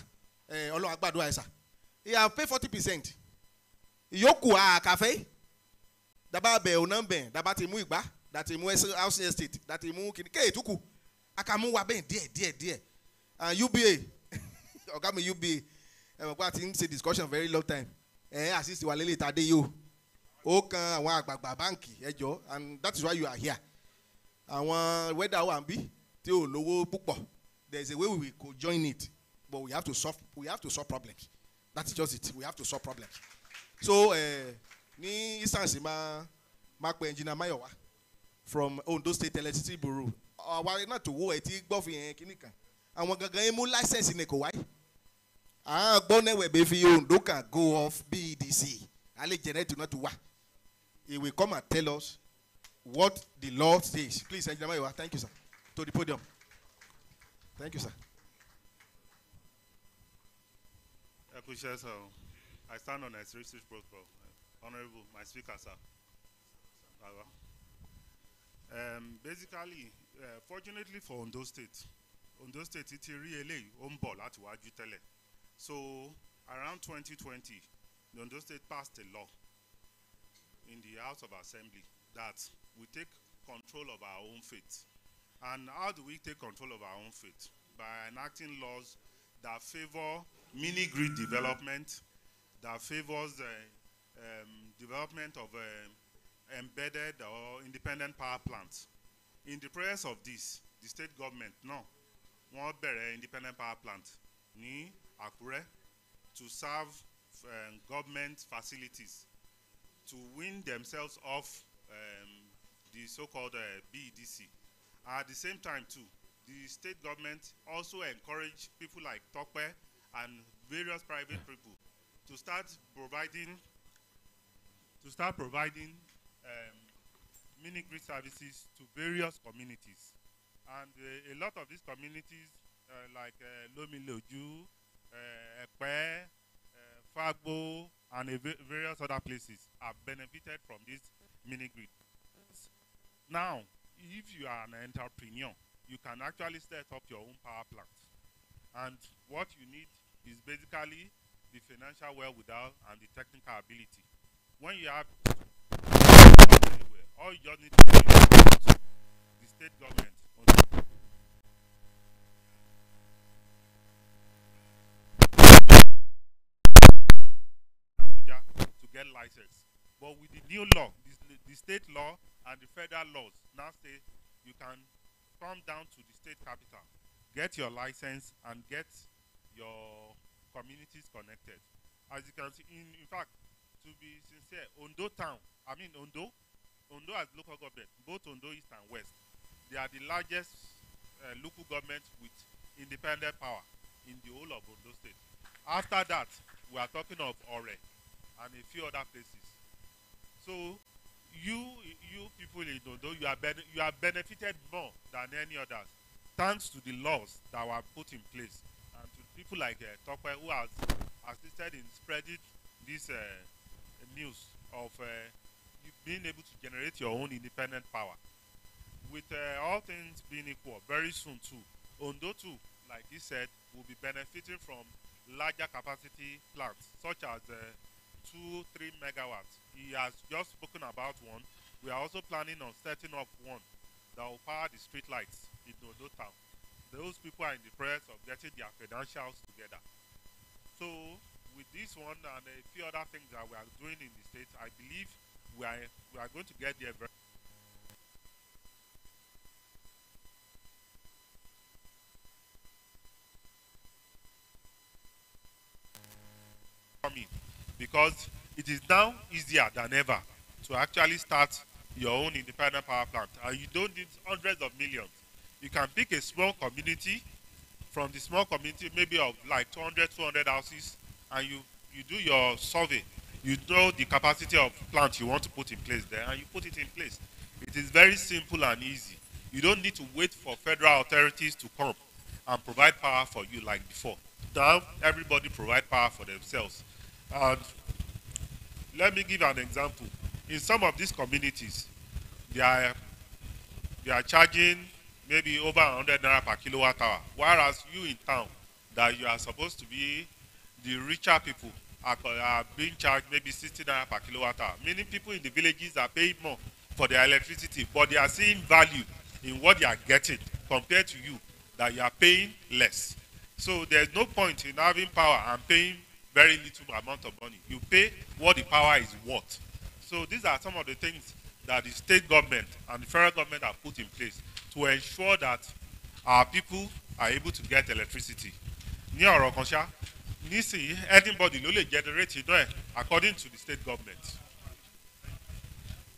Ọlọ́run àgbàdo ẹ sir he have paid 40%. Ìyókù àkàfẹ́ daba bẹ̀ ọ̀nà bẹ̀ daba ti mú ìgbà dati mú housing estate dati mú kìnnì kéè tukù akamu wa bẹ́ẹ̀ díẹ̀ and UBA ọ̀gá mi UBA ẹ̀mọ̀ pé a ti ń ṣe discussion very long time assist wa lélẹ̀ ìtàdé yìí o ó kan àwọn àgbààgbà báǹkì ẹjọ́, and that is why you are here. Àwọn wẹ́dà wà ń bí tí ò lówó púpọ̀. There is a way we could join it, but we have to solve problems. That is just it. We have to solve problems. So ní instance máa pe engineer Mayowa from Ondo State Electricity Bureau. Àwa náà tó wó ẹ̀ tí gbọ́ fi hàn kíní kan. Àwọn gangan ẹ̀ mú license ní kò wáyé. Gbọ́ náà wẹ̀ bẹ́ẹ̀ fi Ondo can go off BEDC. Alẹ́ generate náà tó wà. He will come and tell us what the law says. Please, engineer Mayowa, thank you, sir. To the podium. Thank you, sir. I stand on a research protocol. Honorable, my speaker, sir. Basically, fortunately for Ondo State it really bọ̀ láti wájú tẹ́lẹ̀. So around 2020, the Ondo State passed a law in the House of Assembly that we take control of our own fate. And how do we take control of our own fate? By enacting laws that favor mini-grid development, that favors development of embedded or independent power plants. In the process of this, the state government now wọ́n bẹ̀rẹ̀ independent power plant ní Àkúrẹ́ to serve government facilities to win themselves off the so-called BEDC. At the same time too, the state government also encourage people like Tokwe and various private people to start providing mini-grid services to various communities. And a lot of these communities like Lomiloju, Epe, Fagbo, and various other places have benefited from this mini-grid. Now, if you are an entrepreneur, you can actually set up your own power plant. And what you need is basically the financial wherewithal and the technical ability. When you have anywhere, all you just need to do is the state government. Abuja to get license. But with the new law, the state law and the federal laws now say you can come down to the state capital, get your license, and get your communities connected. As you can see, in fact, to be sincere, Ondo as local government, both Ondo East and West, they are the largest local government with independent power in the whole of Ondo State. After that, we are talking of Ore and a few other places. So, you people in Ondo, you are benefited more than any others, thanks to the laws that were put in place, and to people like Tokwe, who has assisted in spreading this news of you being able to generate your own independent power. With all things being equal, very soon too, Ondo too, like he said, will be benefiting from larger capacity plants, such as 2-3 megawatts. He has just spoken about one. We are also planning on setting up one that will power the street lights in Ondo town. Those people are in the process of getting their credentials together. So with this one and a few other things that we are doing in the state, I believe we are going to get there very because it is now easier than ever to actually start your own independent power plant, and you don't need hundreds of millions. You can pick a small community, from the small community maybe of like 200 houses, and you do your survey. You know the capacity of plant you want to put in place there, and you put it in place. It is very simple and easy. You don't need to wait for federal authorities to come and provide power for you like before. Now everybody provide power for themselves. And let me give an example. In some of these communities, they are charging maybe over 100 naira per kilowatt hour, whereas you in town, that you are supposed to be the richer people, are being charged maybe 60 naira per kilowatt hour. Many people in the villages are paying more for their electricity, but they are seeing value in what they are getting compared to you, that you are paying less. So there's no point in having power and paying very little amount of money. You pay what the power is worth. So these are some of the things that the state government and the federal government have put in place to ensure that our people are able to get electricity. Ní ọ̀rọ̀ kan ṣá, nísìnyí anybody ló lè generate iná ẹ̀ according to the state government.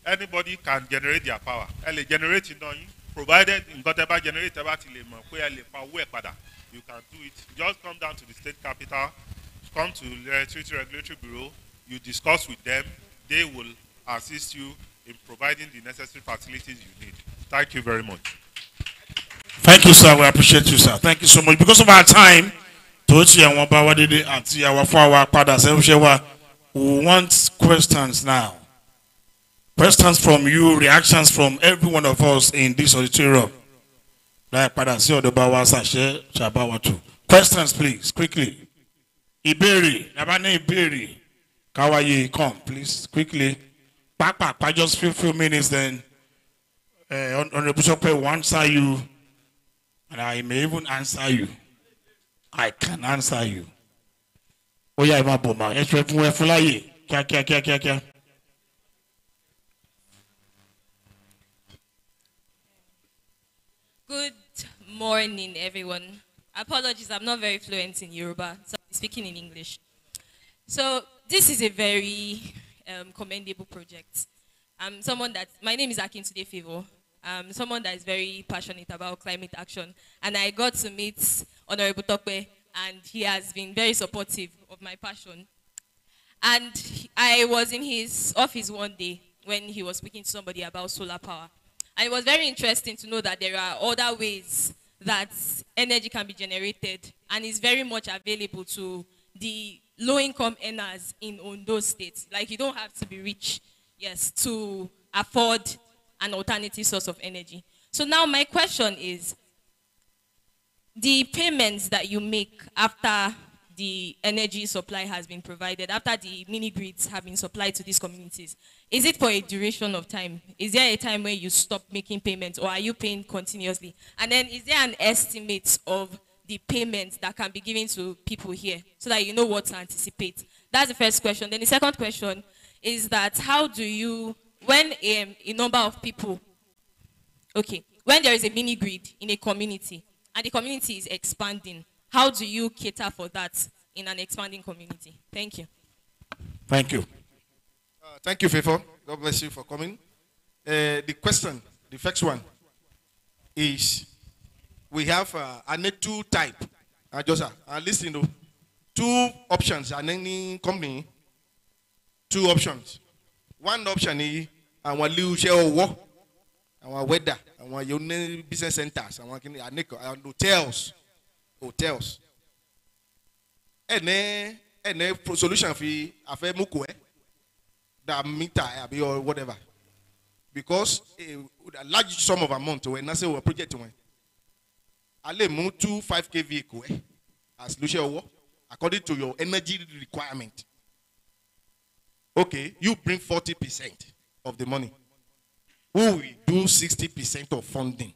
Anybody can generate their power. Ẹ lè generate iná yín provided nǹkan tẹ́ bá generate ẹ bá ti lè mọ̀ pé ẹ lè pa owó ẹ̀ padà. You can do it. Just come down to the state capital, come to the Electricity Regulatory Bureau, you discuss with them, they will assist you in providing the necessary facilities you need. Thank you very much. Thank you, sir. We appreciate you, sir. Thank you so much. Because of our time, we want questions now. Questions from you, reactions from every one of us in this auditorium. Questions, please, quickly. Iberi, Nabane Iberi, Kawaye, come, please, quickly. Papa, just few minutes, then Honorable Bishop will answer you, and I may even answer you. I can answer you. Oh yeah, my boma. Good morning, everyone. Apologies, I'm not very fluent in Yoruba, so I'm speaking in English. So this is a very commendable project. My name is Akintunde Favor. I'm someone that is very passionate about climate action, and I got to meet Honorable Tokwe, and he has been very supportive of my passion. And I was in his office one day when he was speaking to somebody about solar power. And it was very interesting to know that there are other ways that energy can be generated and is very much available to the low-income earners in Ondo State. Like, you don't have to be rich, yes, to afford an alternative source of energy. So now my question is, the payments that you make after the energy supply has been provided, after the mini-grids have been supplied to these communities, is it for a duration of time? Is there a time where you stop making payments, or are you paying continuously? And then is there an estimate of the payments that can be given to people here so that you know what to anticipate? That's the first question. Then the second question is that how do you, when a number of people, when there is a mini-grid in a community and the community is expanding, how do you cater for that in an expanding community? Thank you. Thank you. Thank you, Favor. God bless you for coming. The question, the first one, is we have a net two type. Listen to two options and any company, two options. One option is our weather, our business centers, our hotels. And solution fi afe muku that meter or whatever. Because a large sum of amount when I say we project when I move to 5 kV as solution according to your energy requirement. Okay, you bring 40% of the money. We will do 60% of funding.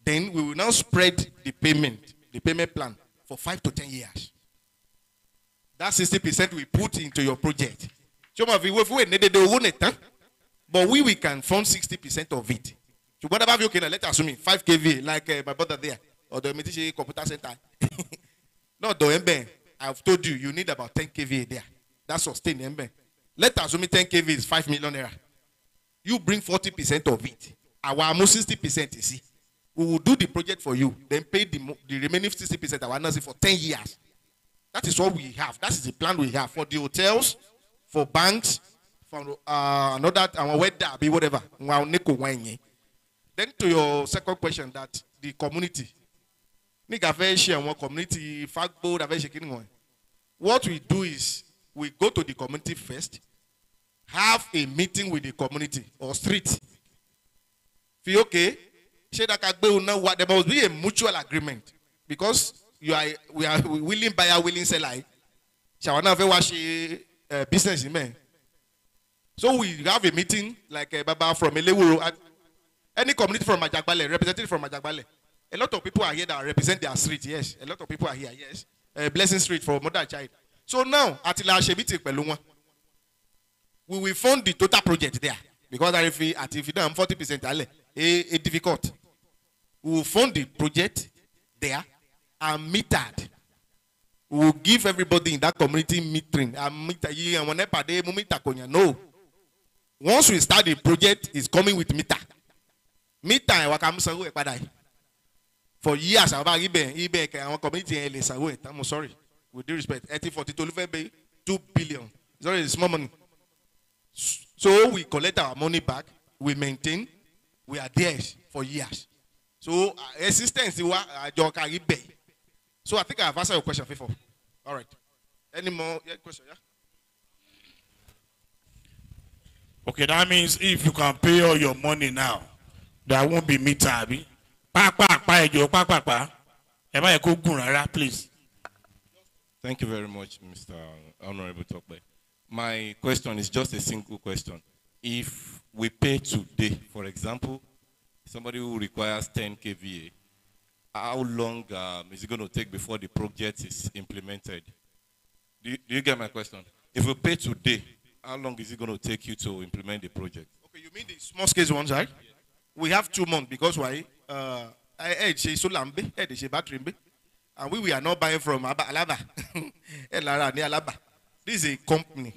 Then we will now spread the payment plan for 5 to 10 years. That 60% we put into your project. But we can fund 60% of it. So whatever you can let us assume 5 kV like my brother there or the Medici Computer Center. No, I've told you, you need about 10 kV there. That's sustained. Let us assume 10 kV is 5 million naira. You bring 40% of it. Our almost 60%, you see. We will do the project for you, then pay the remaining 60% our NASI for 10 years. That is what we have. That is the plan we have for the hotels, for banks, for another, our weather, be whatever. Then to your second question, that the community. What we do is, we go to the community first, have a meeting with the community or street. Feel okay? There must be a mutual agreement because we are willing buyer, willing seller. Business man. So we have a meeting like Baba from Elewuro, any community from Majagbale, representative from Majagbale. A lot of people are here that represent their street. Yes, a lot of people are here. Yes, Blessing Street for mother and child. So now at we will fund the total project there. Because if you don't have 40%, it's difficult. We will fund the project there and metered. We will give everybody in that community metering. No. Once we start the project, it's coming with meter. Meter, for years, I'm community. I'm sorry. With due respect, 2 billion. Sorry, it's small money. So we collect our money back, we maintain, we are there for years. So assistance, so I think I have answered your question before. All right. Any more question? Yeah. Okay, that means if you can pay all your money now, there won't be meter. Please. Thank you very much, Mr. Honorable Tokbe. My question is just a single question. If we pay today, for example, somebody who requires 10 kVA, how long is it going to take before the project is implemented? Do you get my question? If we pay today, how long is it going to take you to implement the project? Okay, you mean the small scale ones, right? We have 2 months because why? And we are not buying from Alaba. This is a company.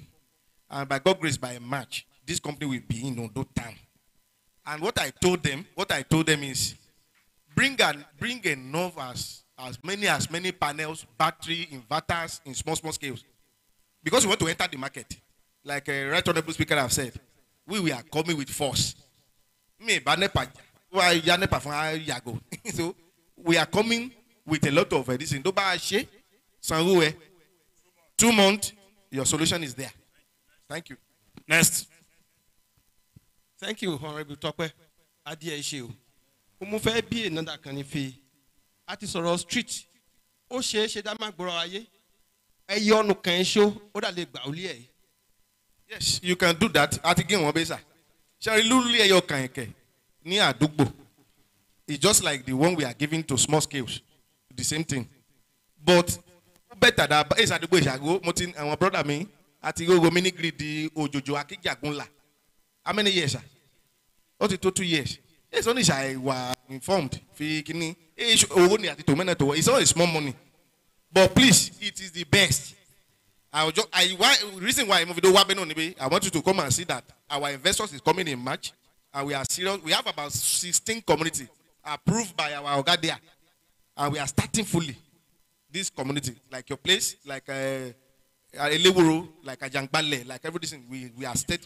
And by God's grace, by March, this company will be in Ondo town. And what I told them is, bring enough as many panels, battery, inverters in small scales. Because we want to enter the market. Like a right honorable speaker have said, we are coming with force. So we are coming with a lot of this in 2 months, your solution is there. Thank you. Next. Thank you, Honorable Tokwe. Adie issue. Mo fẹ́ bí another kan ní fi. A ti sọ̀rọ̀ street. Ó ṣe é ṣe dá má gbọ́rọ̀ ayé. Ẹyẹ ọ̀nù kan ṣó ó dà lè gbà ó lé ẹ̀. Yes, you can do that. Ati gé wọn bẹ́sà. Ṣé lúlú ẹyọ kan ẹ̀kẹ́ ní àdúgbò? It's just like the one we are giving to small scales. The same thing. But better that is àdúgbò ìṣàgó. Mo ti àwọn brother mi àti gbogbo mini grid di òjòjò akíjàgúnlà. How many years, sir? What is 2 years? It's only I was informed. It's all a small money. But please, it is the best. Reason why I want you to come and see that our investors is coming in March and we are serious. We have about 16 communities approved by our Ogadia and we are starting fully. This community, like your place, like Elewuro, like Ajangbale, like everything, we are state.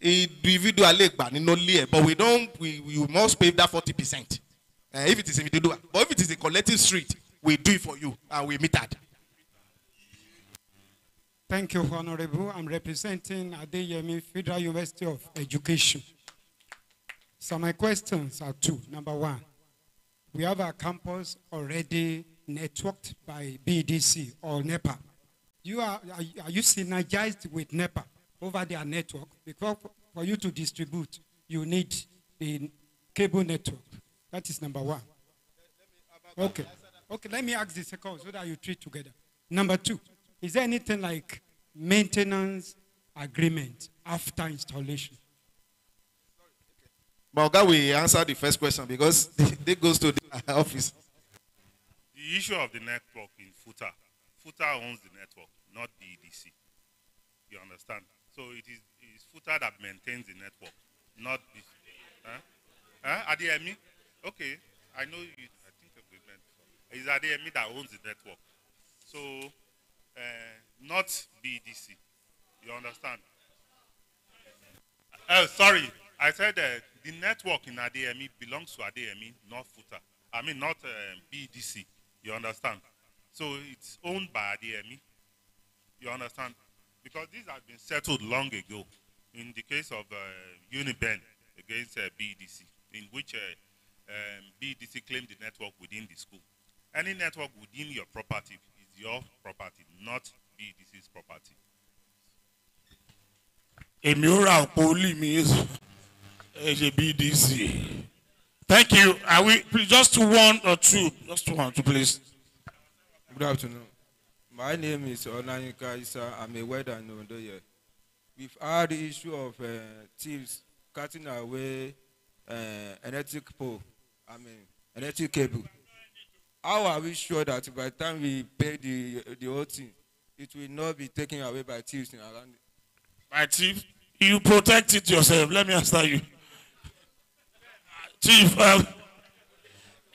Individually, but we must pay that 40%. If it is individual, but if it is a collective street, we do it for you and we meet that. Thank you, Honorable. I'm representing Adeyemi Federal University of Education. So my questions are 2. Number 1, we have our campus already networked by BDC or NEPA. Are you synergized with NEPA over their network? Because for you to distribute, you need the cable network. That is number 1. Okay. Okay, let me ask the second so that you treat together. Number 2, is there anything like maintenance agreement after installation? But God will answer the first question because they goes to the office. The issue of the network in FUTA owns the network, not BDC. You understand? So it's FUTA that maintains the network, not BDC. Adeyemi? Okay, I know you. I think we meant it's Adeyemi that owns the network. So, not BDC. You understand? Sorry, I said the network in Adeyemi belongs to Adeyemi, not FUTA. I mean, not BDC. You understand? So it's owned by Adeyemi. You understand? Because this has been settled long ago in the case of Uniben against BDC, in which BDC claimed the network within the school. Any network within your property is your property, not BDC's property. Emura Poli means a BDC. Thank you. Are we just 1 or 2? Just 1 or 2, please. Good afternoon. My name is Onanyika Isa. I'm a welder in Ondo here. we've had the issue of thieves cutting away electric pole, electric cable. How are we sure that by the time we pay the whole thing, it will not be taken away by thieves around it? By thieves? You protect it yourself. Let me answer you. Chief,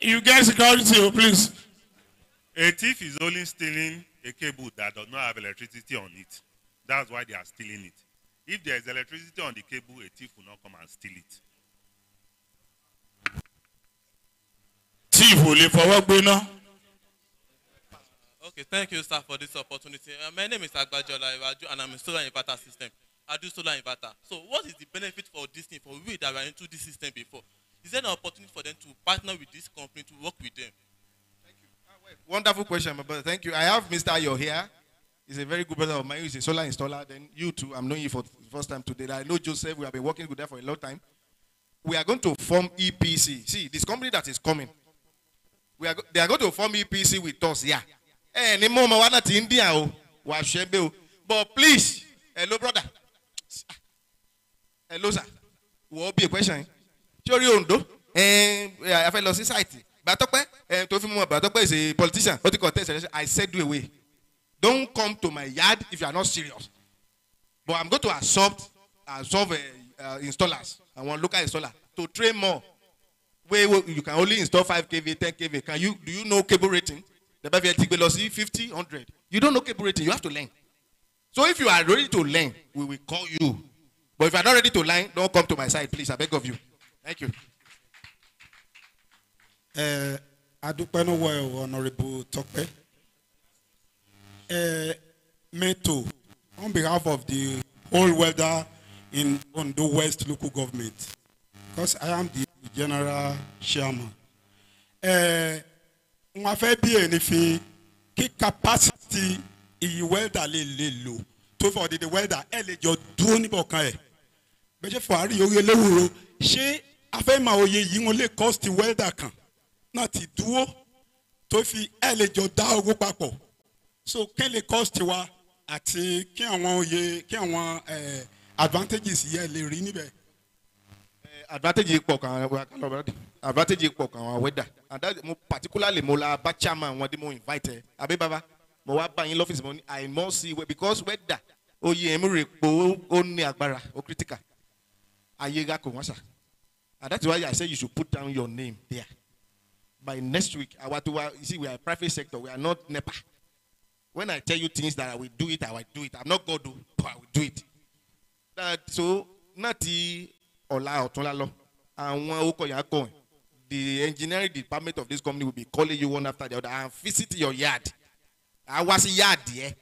you get security, please. A thief is only stealing a cable that does not have electricity on it. That's why they are stealing it. If there is electricity on the cable, a thief will not come and steal it. Thief will live for what we know. Okay, thank you, sir, for this opportunity. My name is Agbajola Iwaju, and I'm a solar inverter system. I do solar inverter. So what is the benefit for this thing, for we that were into this system before? Is there an opportunity for them to partner with this company to work with them? Thank you. Wonderful question, my brother. Thank you. I have Mr. Ayo here. He's a very good brother of mine. He's a solar installer. Then you too. I'm knowing you for the first time today. I know Joseph. We have been working with them for a long time. We are going to form EPC. See, this company that is coming, they are going to form EPC with us. Yeah. But please, hello, brother. Hello, sir. What be a question? Sorry, Ondo. I felt lost society. Batokpe, Batokpe is a politician. What you contest? I said, do away. Don't come to my yard if you are not serious. But I'm going to absorb installers. I want local installer to train more. Where you can only install 5 kV, 10 kV. Do you know cable rating? The BVLT velocity 50, 100. You don't know cable rating. You have to learn. So if you are ready to learn, we will call you. But if you are not ready to learn, don't come to my side, please. I beg of you. Thank you. Honorable Tokpe. Meto, on behalf of the whole welder in Ondo West local government, because I am the general chairman. On fait bien anything, qui capacity i welder le lo, to for the welder elle jo dúró ní bọ̀kan ẹ̀. Bẹ́ẹ̀ fọ àrí orí eléwúro, ṣé afẹ́ máa oyè yìí wọn lè cost welder kan náà ti dúró tó fi elle jọ dá owó papọ̀. So kí lè cost wa àti kí àwọn advantages yẹ lè rí níbẹ̀. Advantage pọ̀ kan weather, and that particularly mo la ba chairman wọn dé mo invite abi baba mo wá bá yín lọ́fíìsì mo ní I must see because weather oye emi re po ó ní agbára ó critical ayé ga kò wọ́n sà, and that's why I say you should put down your name there. By next week you see we are a private sector, we are not NEPA. When I tell you things that I will do it, I will do it. I'm not God, but I will do it. So nati Ola Otunlalo and the engineering department of this company will be calling you one after the other and visit your yard. I was a yard there.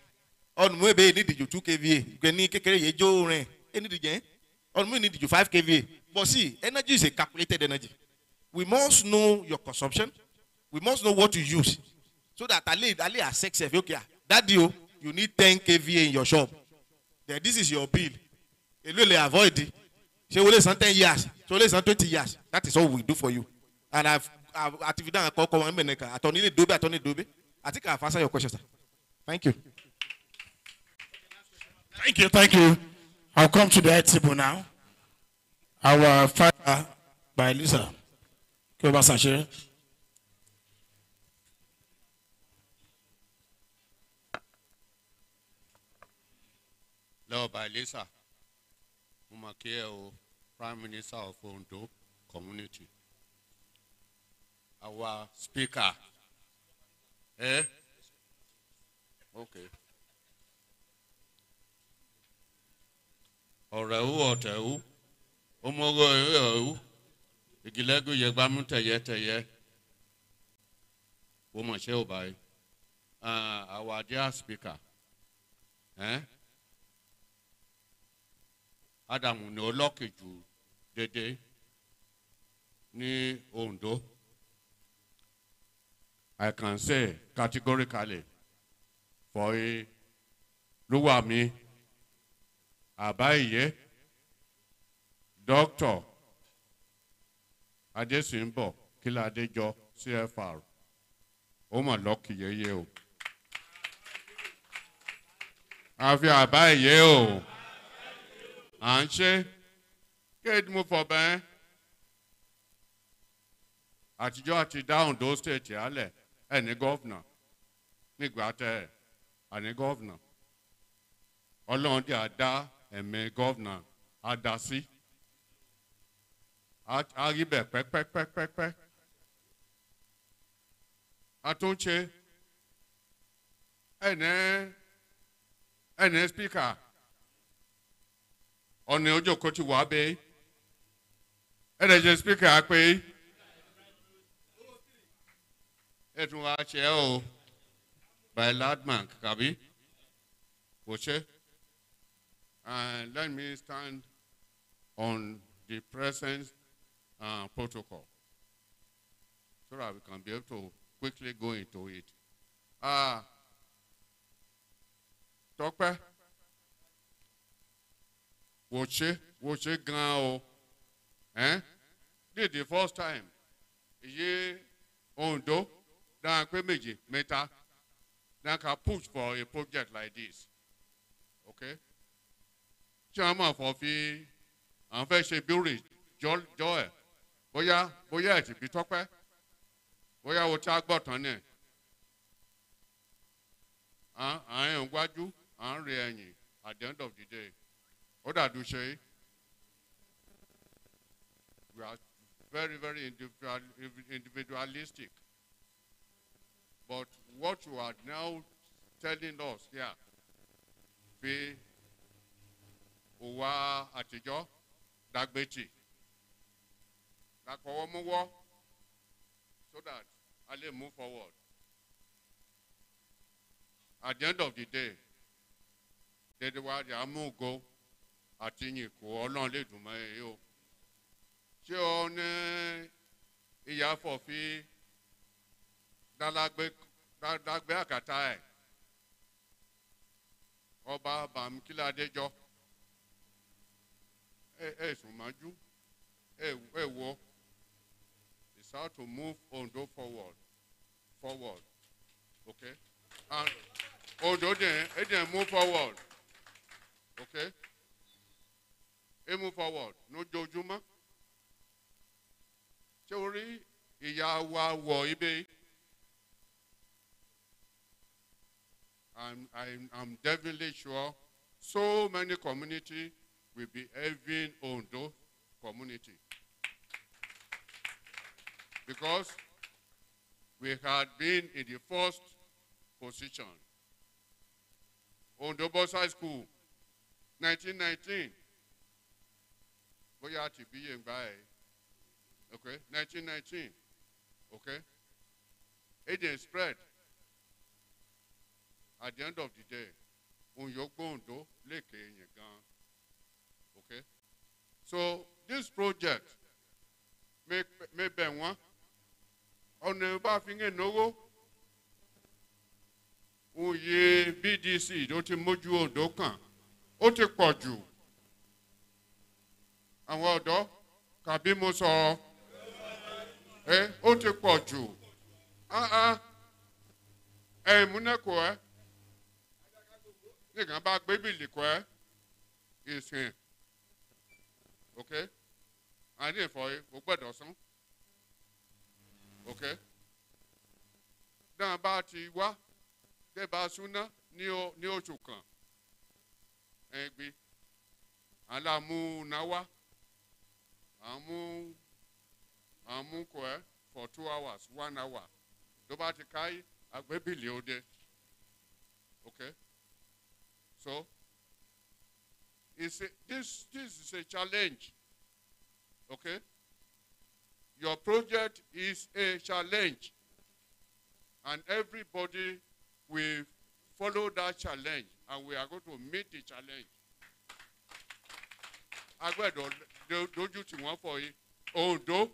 On maybe need you 2 kVA. You can need on need you 5 kVA. But see, energy is a calculated energy. We must know your consumption. We must know what you use. So that Ali accepts it. Okay, that deal, you need 10 kVA in your shop. Then this is your bill. You will avoid it. So we listen 10 years. So listen 20 years. That is all we do for you. And I've activated a call. I think I've answered your question, sir. Thank you. Thank you. I'll come to the table now. Our father by Lisa. Lord by Lisa, Umakeo, Prime Minister of Ondo Community. Our speaker. Eh? Okay. Ọ̀tẹ̀wú, ọmọọgọ ẹ̀rú, ìgìlẹ́gùn yẹgbàmú tẹ̀yẹ́tẹ̀yẹ́, wọ́n mọ̀ ṣé ò báyìí. Our dear speaker. Adamu ni olókèjù dédé ní Ondo. I can say categorically for a Luwami Abaye, Dr. Adesimbo Kiladejo CFR. Oma lucky ye o. Afi Abaye o. à ń ṣe kéèdì mo fọ̀ bẹ́ẹ̀ àtijọ́ àti dá Ondo state alẹ̀ ẹ̀ ní gọ́vnà nígbà tẹ́ ẹ̀ àní gọ́vnà ọlọ́run dí àdá ẹ̀mí gọ́vnà àdásí àríbẹ̀ pẹ́pẹ́pẹ́pẹ́ àtúnṣe ẹ̀ní spíkà ọ̀nà ojú kò ti wà bẹ́ẹ̀ ẹ̀dẹ̀jẹ̀ spíkà pé ẹ̀tún wa ṣe ẹ́ o by landmark kàbí kò ṣe and let me stand on the present protocol so that we can be able to quickly go into it. Tọ́pẹ́ wò ṣe gan o this the first time iye Ondo dáhùn pé méje mẹ́ta dáhùn ká push for a project like this okay ṣé àwọn máa fọ fi àwọn fẹ́ ṣe bíórì jọ ẹ̀ bóyá ẹ̀ ti bí Tọ́pẹ́ bóyá o ti á gbọ́ tán ní ẹ̀ à ń wájú à ń rí ẹ̀yìn at the end of the day ó dàdú ṣe we are very very individualistic but what you are now telling us here pé òwa àtijọ́ dàgbẹ́tì dàpọ̀wọ́ mú wọ́ so that I can move forward. At the end of the day, dédé wá di amúgo àti yìnkù ọlọ́run lè dùn mọ́ ẹ o. Ṣé o ní ìyàfọ̀ fi dálágbé àkàtà ẹ̀ ọba Bàmíkíládéjọ́ ẹ̀ sùn májú ẹ̀ wọ́. It's how to move Ondo forward, okay? And Ondo then move forward, okay? It move forward, no jojuma. Chori iya wa wo ibe. I'm definitely sure so many community will be having Ondo community. Because we had been in the first position. Ondo Boys High School, 1919. Boya ti biye ngbae. Okay, 1919. Okay. It then spread. At the end of the day, Unyogbo Ondo leke yengan. Okay. So this project may be one. Ọ̀nà bá fi ń náwó oyè BDC tó ti mójú Ondo kan ó ti pọ̀ jù àwọn ọ̀dọ́ kàbí mo sọ ó ti pọ̀ jù múnẹ́kọ̀ ẹ́ nìkan bá gbé bìlì kọ́ ẹ́ ìsìn ok àní ìfọ̀ ó gbọ́dọ̀ sán. Okay. Dáhùn bá ti wá tẹ́ bá súná ní oṣù kan ẹgbẹ́ alámúnáwá àmúkọ ẹ for 2 hours 1 hour tó bá ti káyé agbébìlì òde okay so this is a challenge okay. Your project is a challenge, and everybody will follow that challenge, and we are going to meet the challenge. Agbedo dojú tí wọ́n fọ yìí, Ondo,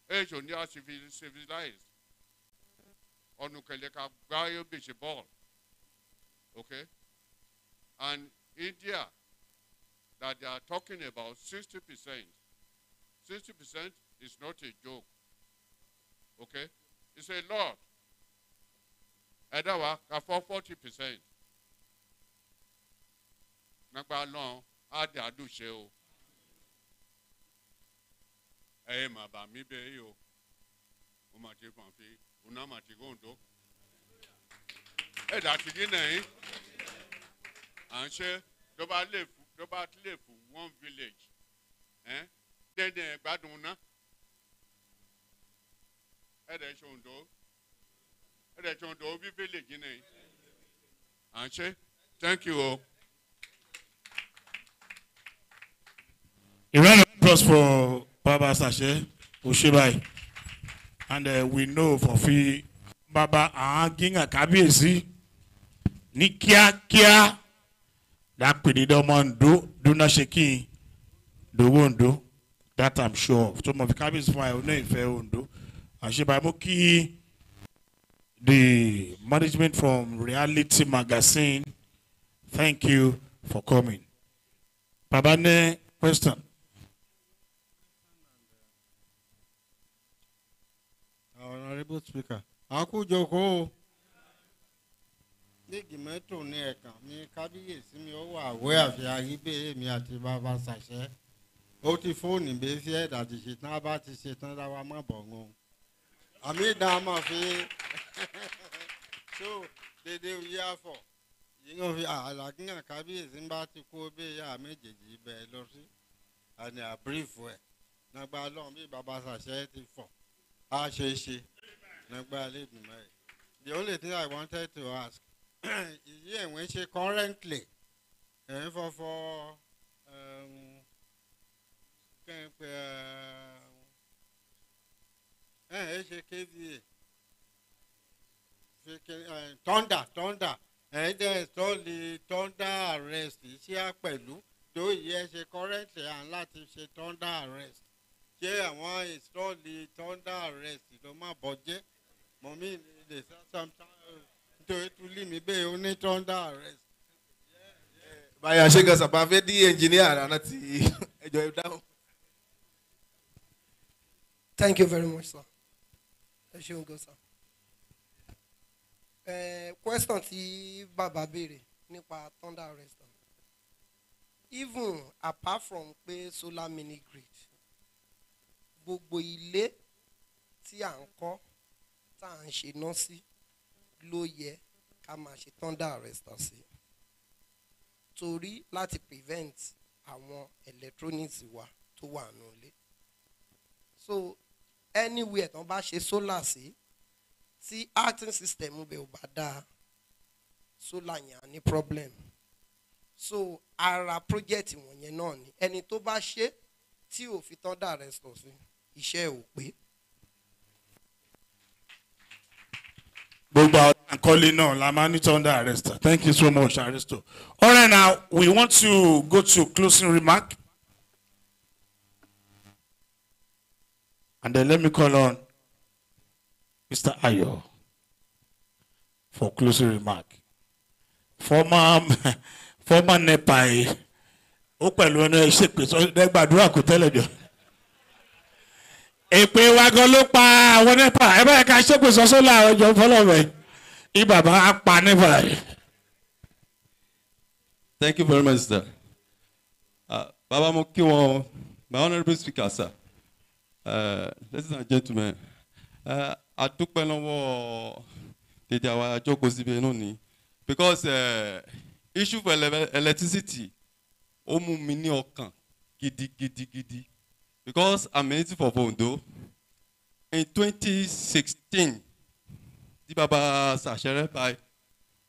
èso ní a civilized. Ọ̀nùkẹ̀lẹ̀ ká gbáyé bèṣe ball, okay? And India, that they are talking about 60%. 60% is not a joke. Okay? It's a lot. Edawa, for 40%. Nagba long, á dé àdúṣe o. Ẹ mà bà mí bẹ́ẹ̀ yìí o. Mo máa ti kàn fi una máa ti Ondo. Ẹ dà sí kí nẹ̀yìn. À ń ṣe tó bá lè fún one village. Dẹ́dẹ̀ gbádùn ná. Ẹ dẹ̀ ṣe Ondo. Ẹ dẹ̀ ṣe Ondo bí village nẹ̀yìn. À ń ṣe. Thank you o. A round of applause for Baba Sashe Oshibai. And we know for free Baba Ginga Kabiesi Nikia that Pididomondo do not shake the window. That I'm sure. Some of the cabins for our name fair Ondo. Ashibai Moki, the management from Reality Magazine. Thank you for coming. Babane, question. Honorable Speaker, Aku Joko, the Gimetro Neka, me Kabiyesi mi o wa aware of ya ibe mi àti Baba Sashe. O ti phone in base here that is it now about to say that wa ma bongo. I mean that ma fi. So they do year for. You know, like Kabiyesi mba ti ko be ya méjèèjì be lọ sí. And a brief way. Na gba lo mi Baba Sashe ti for. The only thing I wanted to ask is when she currently for thunder and there's only thunder arrest she pẹ̀lú tó yẹ ṣe currently and láti ṣe thunder arrest. Yeah, why it's totally thunder arrest. You know, my budget. Mommy, they sometimes to leave me be only thunder arrest. By a shakers above the engineer and that's enjoy down. Thank you very much, sir. Let's go, sir. Question tí Baba béèrè nípa thunder arrest. Even apart from pé solar mini grid. Gbogbo ilé tí à ń kọ́ tá à ń ṣe ná sí ló yẹ ká máa ṣe thunder arrestor sí torí láti prevent àwọn electronics wa tó wà nínú ilé. So anywhere tán bá ṣe solar sí tí acting system bẹ̀ ò bá dáa solar yẹn á ní problem. So ara project wọ̀nyẹn náà ni ẹni tó bá ṣe tí ò fi thunder arrestor sí. And calling now, Lamani under arrest. Thank you so much, Aristo. All right, now we want to go to closing remark. And then let me call on Mr. Ayo for closing remark. Former Nepai. Open when I shake this, they badura could tell you. Èpè wa gan ló pa àwọn NEPA ẹ bá yẹ ká ṣépè sọ́sọ́ láàárọ̀ ọjọ́ fọlọ́wẹ́ ibàbá á pa NEPA. Thank you very much, sir. Baba mo kí wọn, my honourable speaker, sir. Ladies and gentlemen, àdúpẹ́ lọ́wọ́ tètè àwọn àjọkò síbi inú ni because issue for electricity ó mú mi ní ọkàn gidigidi. Because I'm native for Ondo. In 2016, the Baba Sashere by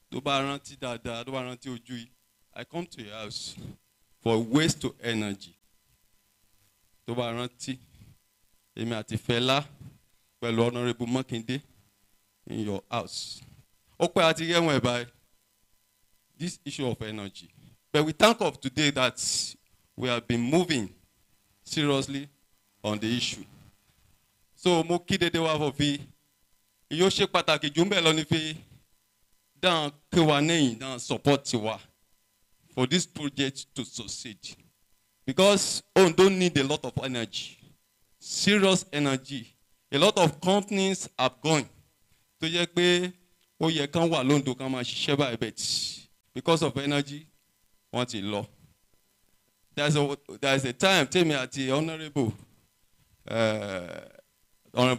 Dobaranti Dada, Dobaranti Ojui, I come to your house for waste to energy. Dobaranti, Emiati Fela, well, Honorable Makinde, in your house. Okay, I think whereby this issue of energy. But we thank of today that we have been moving seriously on the issue. So mo kí dédé wá fọ fi yóò ṣe pàtàkì jù ń bẹ̀ lọ ní fi dáhùn kí wa nẹ́yìn dáhùn support wa for this project to succeed because Ondo need a lot of energy, serious energy. A lot of companies have gone tó yẹ pé ó yẹ kán wà lóńdó kán máa ṣiṣẹ́ báyìí bẹ́ẹ̀ tí because of energy wọ́n ti lọ. there's a time, tell me at the Honorable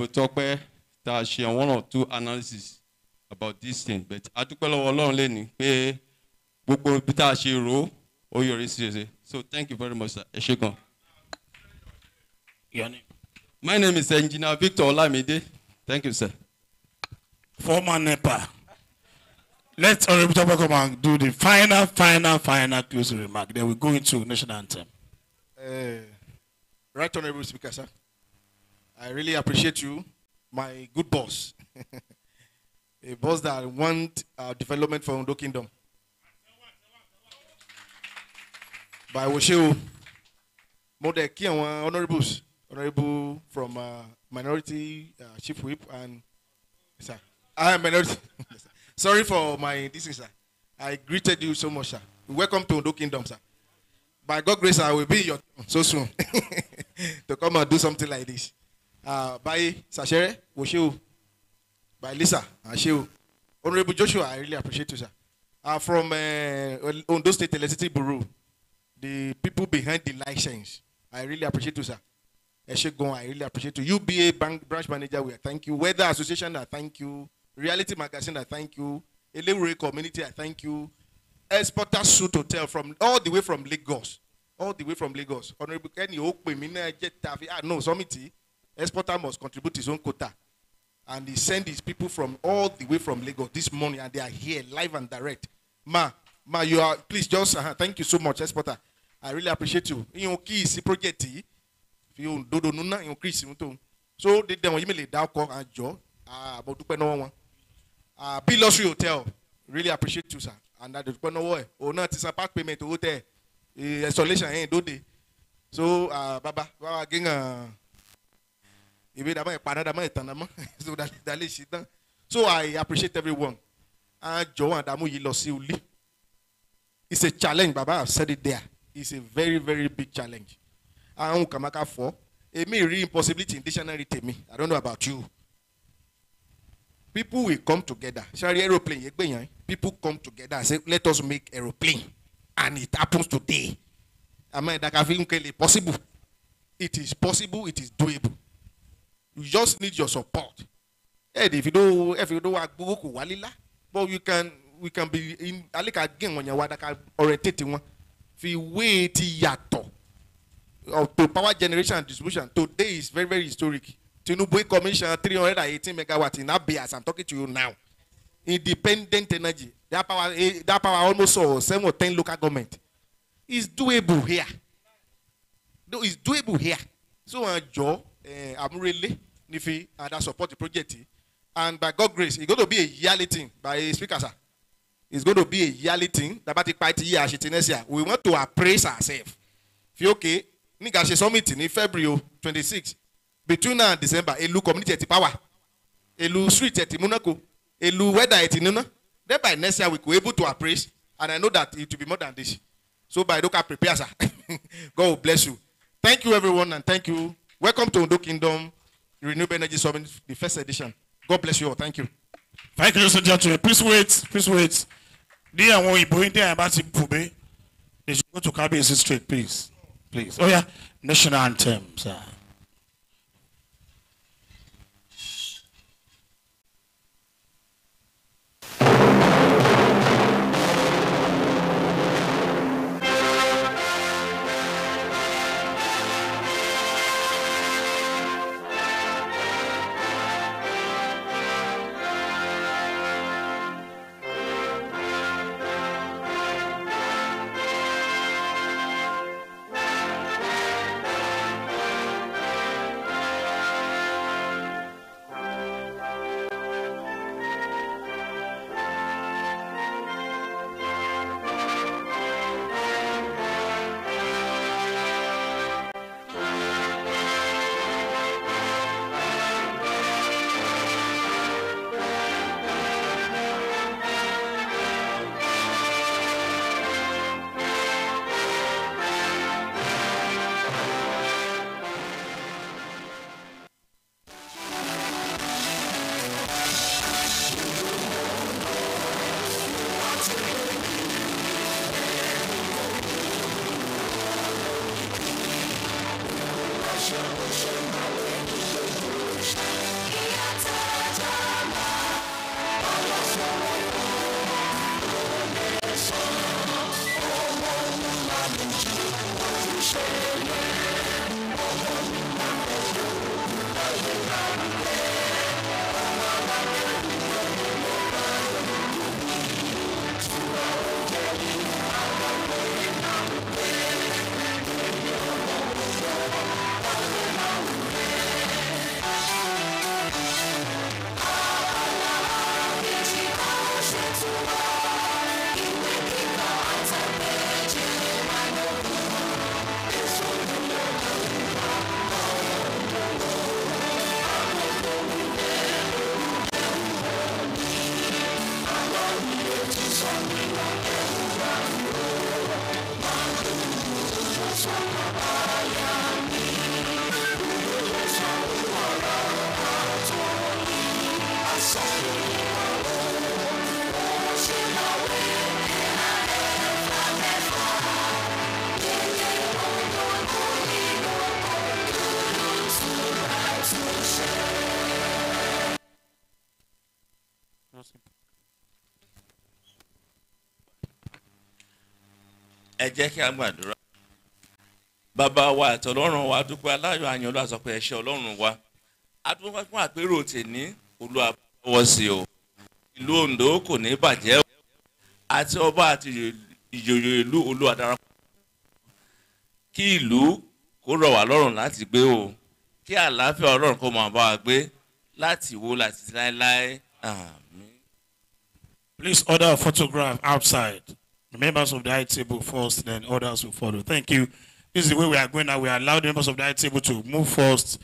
Tokwe, that she had 1 or 2 analysis about this thing. But I took a long learning, pay Boko Pita Shiro, or your serious. So thank you very much, sir. Eshikon. Your name? My name is Engineer Victor Olamide. Thank you, sir. Former NEPA. Let's Honorable Tokwe come and do the final closing remark. Then we go into national anthem. Right Honorable Speaker, sir. I really appreciate you, my good boss. A boss that want development for Ondo Kingdom. By Wosheo, more than key honorables, honorable from minority chief whip and sir. I am minority. Sorry for my this is sir. I greeted you so much, sir. Welcome to Ondo Kingdom, sir. By God's grace, I will be your so soon to come and do something like this. By Sachere, Wosheo, by Lisa, Asheo, Honorable Joshua, I really appreciate you, sir. From Ondo State Electricity Bureau, the people behind the license, I really appreciate you, sir. Eshegon, I really appreciate you. UBA Bank Branch Manager, we thank you. Weather Association, I thank you. Reality Magazine, I thank you. Elewure Community, I thank you. Exporter Suit Hotel from all the way from Lagos. All the way from Lagos. Honorable Kenny Okpe, Mina Jet Tavi. No, Somiti. Exporter must contribute his own quota. And he sent his people from all the way from Lagos this morning, and they are here live and direct. Ma, you are, please just, thank you so much, Exporter. I really appreciate you. You key is project. You do nuna, you Chris. So they don't email it down and Joe. But to no one. Pilosry Hotel, really appreciate you, sir. And that is no way. Oh, not is a part payment to hotel installation ain't do they. So, Baba, again, so I appreciate everyone. Joe and Damu Yilosiuli. It's a challenge, Baba. I've said it there. It's a very, very big challenge. I don't come back for. It may real impossibility in dictionary to me. I don't know about you. People will come together. Sorry, aeroplane. People come together and say, let us make aeroplane. And it happens today. I mean, that is possible. It is possible. It is doable. You just need your support. Hey, if you do work, but we can be in. I like again when you want to orientate one. If wait yato to power generation and distribution today is very, very historic. Tinubu commission 318 megawatts in Abia as I'm talking to you now. Independent energy. That power almost 7 or 10 local government. It's doable here. It's doable here. So Joe, I'm really Nifi and I support the project. And by God's grace, it's going to be a yearly thing by Speaker, sir. It's going to be a yearly thing. We want to appraise ourselves. If you okay, Niga summit in February 26. Between now and December, Elu community at power. Elu street at Monaco. Elu weather at Nuna. Then by next year, we will be able to appraise. And I know that it will be more than this. So by Doka prepare, sir. God will bless you. Thank you, everyone, and thank you. Welcome to Ondo Kingdom Renewable Energy Summit, the first edition. God bless you all. Thank you. Thank you, ladies and gentlemen. Please wait. Please wait. They are going there about to Pube. They should go to KBS Street, please. Please. Oh, yeah. National anthem, sir. ẹ jẹ́ kí a gbàdúrà. Bàbá wa àti Ọlọ́run wa dúpẹ́ aláyọ̀ àyàn Olúwa sọ pé ẹ ṣé Ọlọ́run wa. A dúpẹ́ fún àpérò tèní Olúwa bọ́wọ́ sí o. Ìlú Ondo kò ní bàjẹ́ o. Àti ọba àti ìjòyè ìlú Olúwa darapọ̀. Kí ìlú kó rọ̀ wá lọ́rùn láti gbé o. Kí àlàáfíà Ọlọ́run kó máa bá wa gbé láti wo láti láéláé. Àmín. Please order a photograph outside. The members of the high table first, then others will follow. Thank you. This is the way we are going now. We allow the members of the high table to move first.